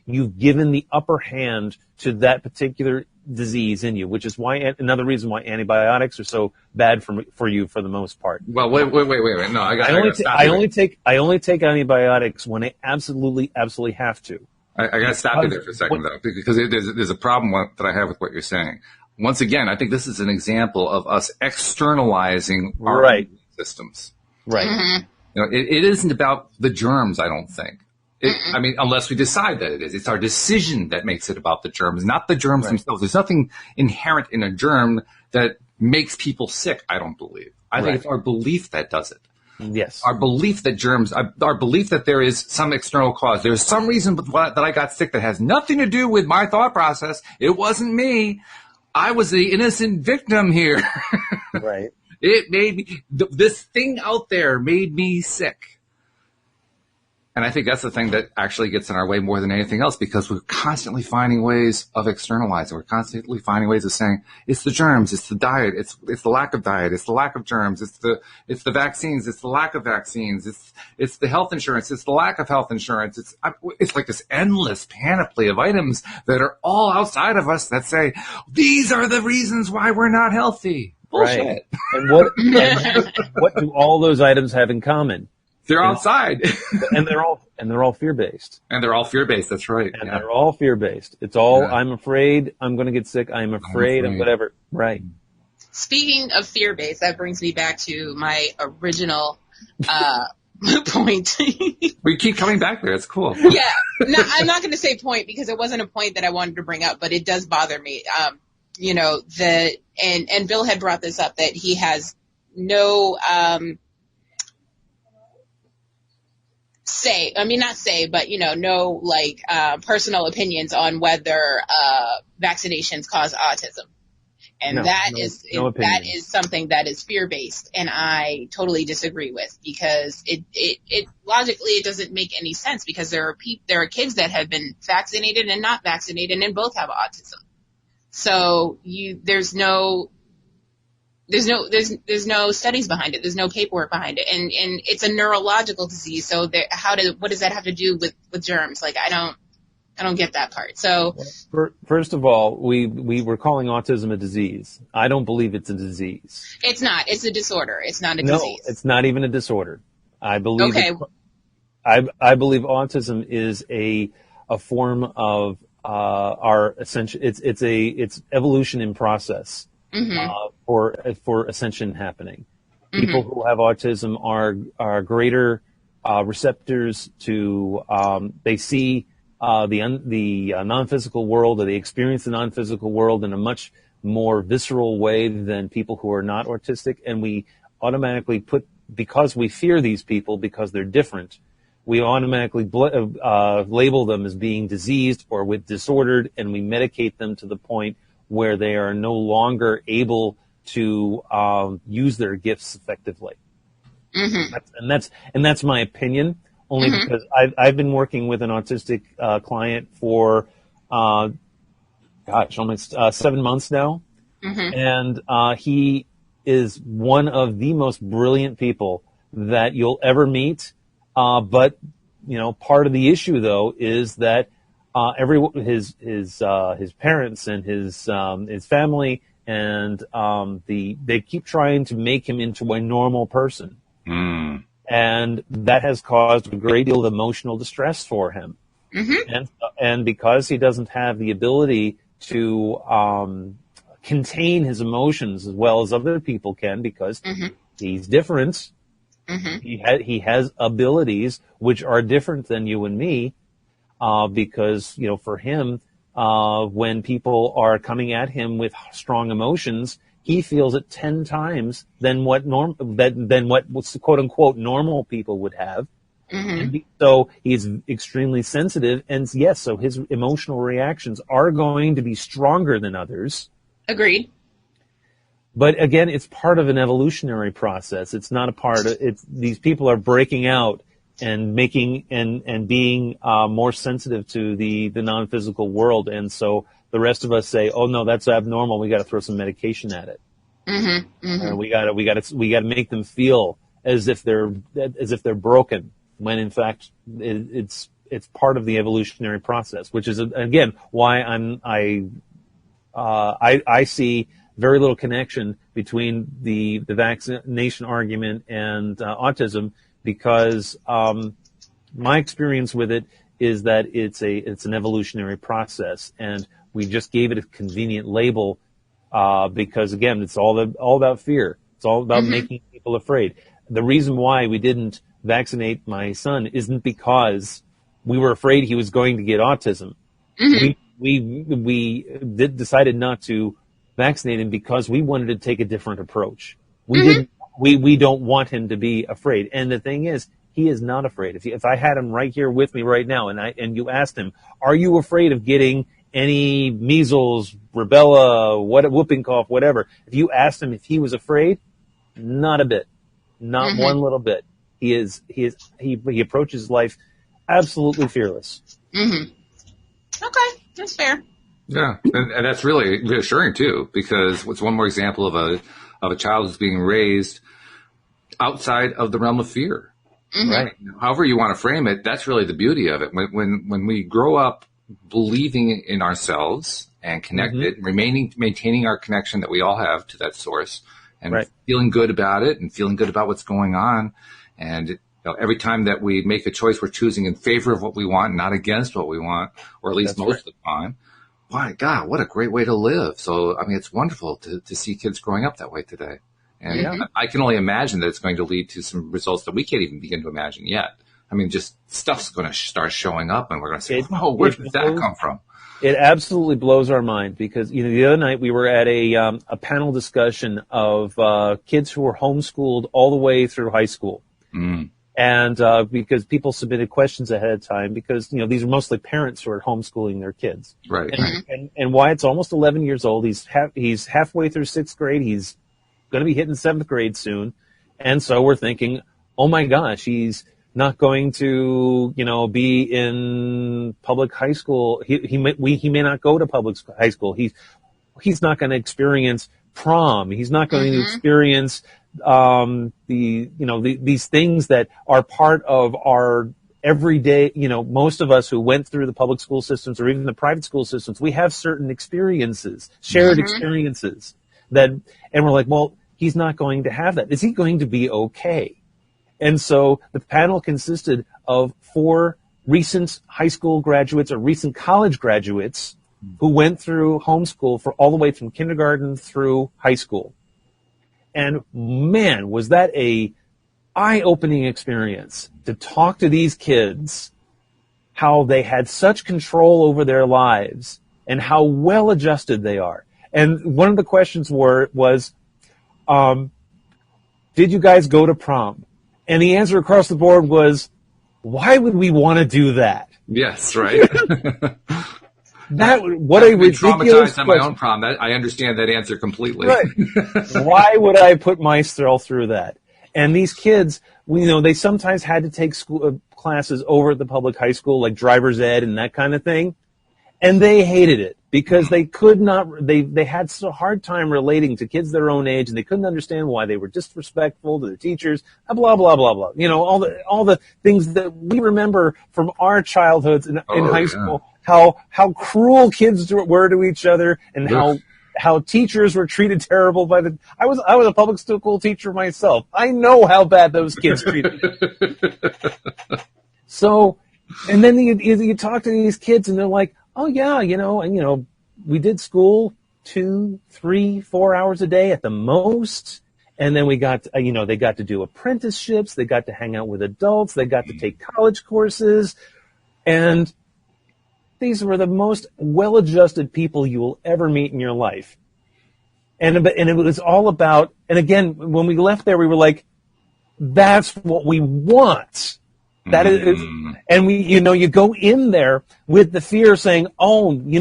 [SPEAKER 3] you've given the upper hand to that particular disease in you, which is another reason why antibiotics are so bad for you for the most part.
[SPEAKER 1] Well, wait. No,
[SPEAKER 3] I only take antibiotics when I absolutely have to.
[SPEAKER 1] I got to stop you there for a second, though, because there's a problem that I have with what you're saying. Once again, I think this is an example of us externalizing our systems.
[SPEAKER 3] Right.
[SPEAKER 2] Mm-hmm.
[SPEAKER 1] It isn't about the germs, I don't think. I mean, unless we decide that it is. It's our decision that makes it about the germs, not the germs themselves. There's nothing inherent in a germ that makes people sick, I don't believe. I think it's our belief that does it.
[SPEAKER 3] Yes.
[SPEAKER 1] Our belief that our belief that there is some external cause. There's some reason that I got sick that has nothing to do with my thought process. It wasn't me. I was the innocent victim here.
[SPEAKER 3] Right.
[SPEAKER 1] It made me, this thing out there made me sick. And I think that's the thing that actually gets in our way more than anything else, because we're constantly finding ways of externalizing. We're constantly finding ways of saying, it's the germs, it's the diet, it's the lack of diet, it's the lack of germs, it's the vaccines, it's the lack of vaccines, it's the health insurance, it's the lack of health insurance. It's like this endless panoply of items that are all outside of us that say, these are the reasons why we're not healthy. Bullshit.
[SPEAKER 3] Right. And what do all those items have in common?
[SPEAKER 1] They're outside.
[SPEAKER 3] and they're all fear-based.
[SPEAKER 1] And they're all fear-based, that's right.
[SPEAKER 3] And they're all fear-based. It's all, I'm afraid I'm going to get sick, I'm afraid of whatever. Right.
[SPEAKER 2] Speaking of fear-based, that brings me back to my original point.
[SPEAKER 1] We keep coming back there, it's cool.
[SPEAKER 2] Yeah. No, I'm not going to say point because it wasn't a point that I wanted to bring up, but it does bother me. And Bill had brought this up, that he has no no personal opinions on whether vaccinations cause autism. And that is something that is fear-based, and I totally disagree with, because it logically it doesn't make any sense, because there are kids that have been vaccinated and not vaccinated and both have autism. So there's no studies behind it. There's no paperwork behind it, and it's a neurological disease. So what does that have to do with germs? Like, I don't get that part. So
[SPEAKER 3] first of all, we were calling autism a disease. I don't believe it's a disease.
[SPEAKER 2] It's not. It's a disorder. It's not a disease.
[SPEAKER 3] No, it's not even a disorder. I believe. Okay. I believe autism is a form of our ascension. It's evolution in process. For ascension happening. People who have autism are greater receptors to, they see the non-physical world, or they experience the non-physical world in a much more visceral way than people who are not autistic. And we automatically because we fear these people because they're different, we automatically label them as being diseased or with disordered, and we medicate them to the point where they are no longer able to use their gifts effectively. And that's my opinion, only because I've been working with an autistic client for almost 7 months now, and he is one of the most brilliant people that you'll ever meet. But part of the issue though is that his parents and his family and they keep trying to make him into a normal person, and that has caused a great deal of emotional distress for him. And because he doesn't have the ability to contain his emotions as well as other people can, because he's different, he has abilities which are different than you and me. Because, for him, when people are coming at him with strong emotions, he feels it 10 times than what what's quote unquote normal people would have. So he's extremely sensitive, and yes, so his emotional reactions are going to be stronger than others.
[SPEAKER 2] Agreed.
[SPEAKER 3] But again, it's part of an evolutionary process. It's not a part of it. These people are breaking out and making and being more sensitive to the non-physical world, and so the rest of us say, "Oh no, that's abnormal. We got to throw some medication at it. We got to make them feel as if they're broken, when in fact it's part of the evolutionary process, which is again why I see very little connection between the vaccination argument and autism. Because my experience with it is that it's an evolutionary process, and we just gave it a convenient label because again, it's all about fear. It's all about making people afraid. The reason why we didn't vaccinate my son isn't because we were afraid he was going to get autism.
[SPEAKER 2] Mm-hmm.
[SPEAKER 3] We decided not to vaccinate him because we wanted to take a different approach. We don't want him to be afraid. And the thing is, he is not afraid. If I had him right here with me right now, and you asked him, "Are you afraid of getting any measles, rubella, whooping cough, whatever?" If you asked him if he was afraid, not a bit, not one little bit. He approaches life absolutely fearless.
[SPEAKER 2] Mm-hmm. Okay, that's fair.
[SPEAKER 1] Yeah, and that's really reassuring too, because it's one more example of a child who's being raised outside of the realm of fear.
[SPEAKER 2] Mm-hmm.
[SPEAKER 1] Right. However you want to frame it, that's really the beauty of it. When we grow up believing in ourselves and connected, maintaining our connection that we all have to that source, and feeling good about it, and feeling good about what's going on, and every time that we make a choice, we're choosing in favor of what we want, not against what we want, or at least most of the time. My God, what a great way to live. So, I mean, it's wonderful to see kids growing up that way today. And I can only imagine that it's going to lead to some results that we can't even begin to imagine yet. I mean, just stuff's going to start showing up, and we're going to say, "Oh, where did that come from?"
[SPEAKER 3] It absolutely blows our mind, because the other night we were at a panel discussion of kids who were homeschooled all the way through high school. And because people submitted questions ahead of time, because these are mostly parents who are homeschooling their kids.
[SPEAKER 1] Right.
[SPEAKER 3] And Wyatt's almost 11 years old. He's halfway through 6th grade. He's going to be hitting 7th grade soon. And so we're thinking, oh my gosh, he's not going to, be in public high school. He may not go to public high school. He's not going to experience prom. He's not going to experience, these things that are part of our everyday, most of us who went through the public school systems or even the private school systems, we have certain experiences, shared experiences and we're like, well, he's not going to have that. Is he going to be okay? And so the panel consisted of 4 recent high school graduates or recent college graduates who went through homeschool for all the way from kindergarten through high school. And man, was that a eye-opening experience to talk to these kids, how they had such control over their lives and how well adjusted they are. And one of the questions was, did you guys go to prom? And the answer across the board was, why would we want to do that?
[SPEAKER 1] Yes, right.
[SPEAKER 3] What a ridiculous
[SPEAKER 1] traumatized on my own prom. I understand that answer completely.
[SPEAKER 3] Right. Why would I put myself through that? And these kids, they sometimes had to take school classes over at the public high school, like driver's ed and that kind of thing. And they hated it because they could not, they had such a hard time relating to kids their own age, and they couldn't understand why they were disrespectful to their teachers, blah, blah, blah, blah. All the things that we remember from our childhoods in high school, how cruel kids were to each other, and how teachers were treated terrible by I was a public school teacher myself. I know how bad those kids treated me. So, and then you talk to these kids and they're like, oh yeah, we did school 2, 3, 4 hours a day at the most. And then we got, they got to do apprenticeships. They got to hang out with adults. They got to take college courses. And these were the most well-adjusted people you will ever meet in your life. And it was all about, and again, when we left there, we were like, that's what we want. That is, and you go in there with the fear saying, oh, we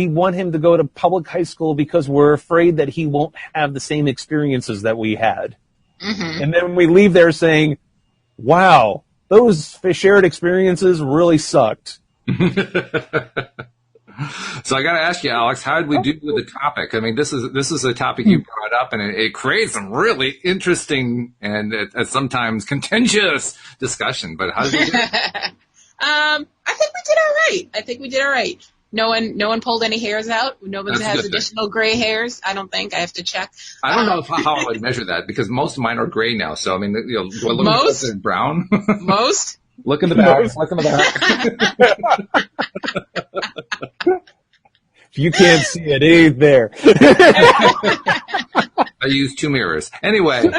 [SPEAKER 3] want him to go to public high school because we're afraid that he won't have the same experiences that we had. And then we leave there saying, wow, those shared experiences really sucked.
[SPEAKER 1] So I got to ask you, Alyx, how did we do with the topic? I mean, this is a topic you brought up, and it creates some really interesting and sometimes contentious discussion. But how did we do?
[SPEAKER 2] I think we did all right. No one pulled any hairs out. No one has additional gray hairs. I don't think. I have to check.
[SPEAKER 1] I don't know how I would measure that, because most of mine are gray now. So I mean, do I look
[SPEAKER 2] most
[SPEAKER 1] at brown?
[SPEAKER 2] Most.
[SPEAKER 1] Look in the back. Look in the back.
[SPEAKER 3] If you can't see it, it ain't there.
[SPEAKER 1] I I use 2 mirrors. Anyway,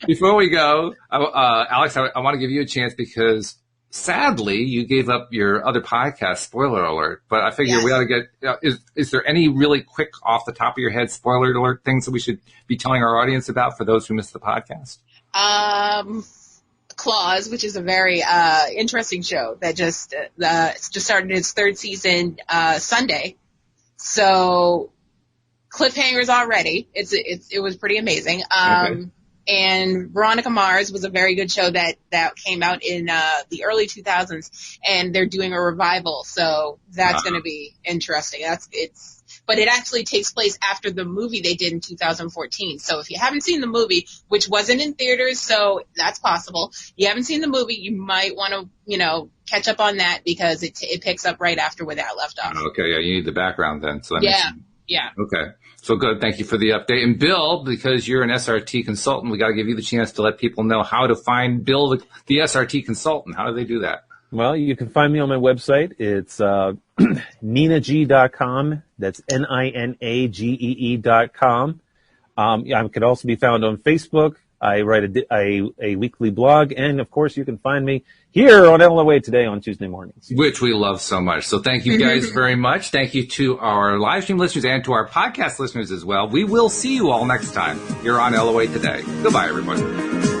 [SPEAKER 1] before we go, Alex, I want to give you a chance because sadly you gave up your other podcast, spoiler alert, but I figure we ought to get, is there any really quick off the top of your head spoiler alert things that we should be telling our audience about for those who missed the podcast?
[SPEAKER 2] Claws, which is a very interesting show that just started its 3rd season Sunday. So cliffhangers already. It was pretty amazing. Okay. And Veronica Mars was a very good show that came out in the early 2000s, and they're doing a revival. So that's going to be interesting. But it actually takes place after the movie they did in 2014. So if you haven't seen the movie, which wasn't in theaters, so that's possible. You haven't seen the movie, you might want to, catch up on that because it picks up right after where that left off.
[SPEAKER 1] Okay, yeah, you need the background then. So
[SPEAKER 2] yeah.
[SPEAKER 1] Okay. So good. Thank you for the update. And Bill, because you're an SRT consultant, we got to give you the chance to let people know how to find Bill, the SRT consultant. How do they do that?
[SPEAKER 3] Well, you can find me on my website. It's ninag.com. That's NINAGEE.com. I could also be found on Facebook. I write a weekly blog. And, of course, you can find me here on LOA Today on Tuesday mornings.
[SPEAKER 1] Which we love so much. So thank you guys very much. Thank you to our live stream listeners and to our podcast listeners as well. We will see you all next time here on LOA Today. Goodbye, everyone.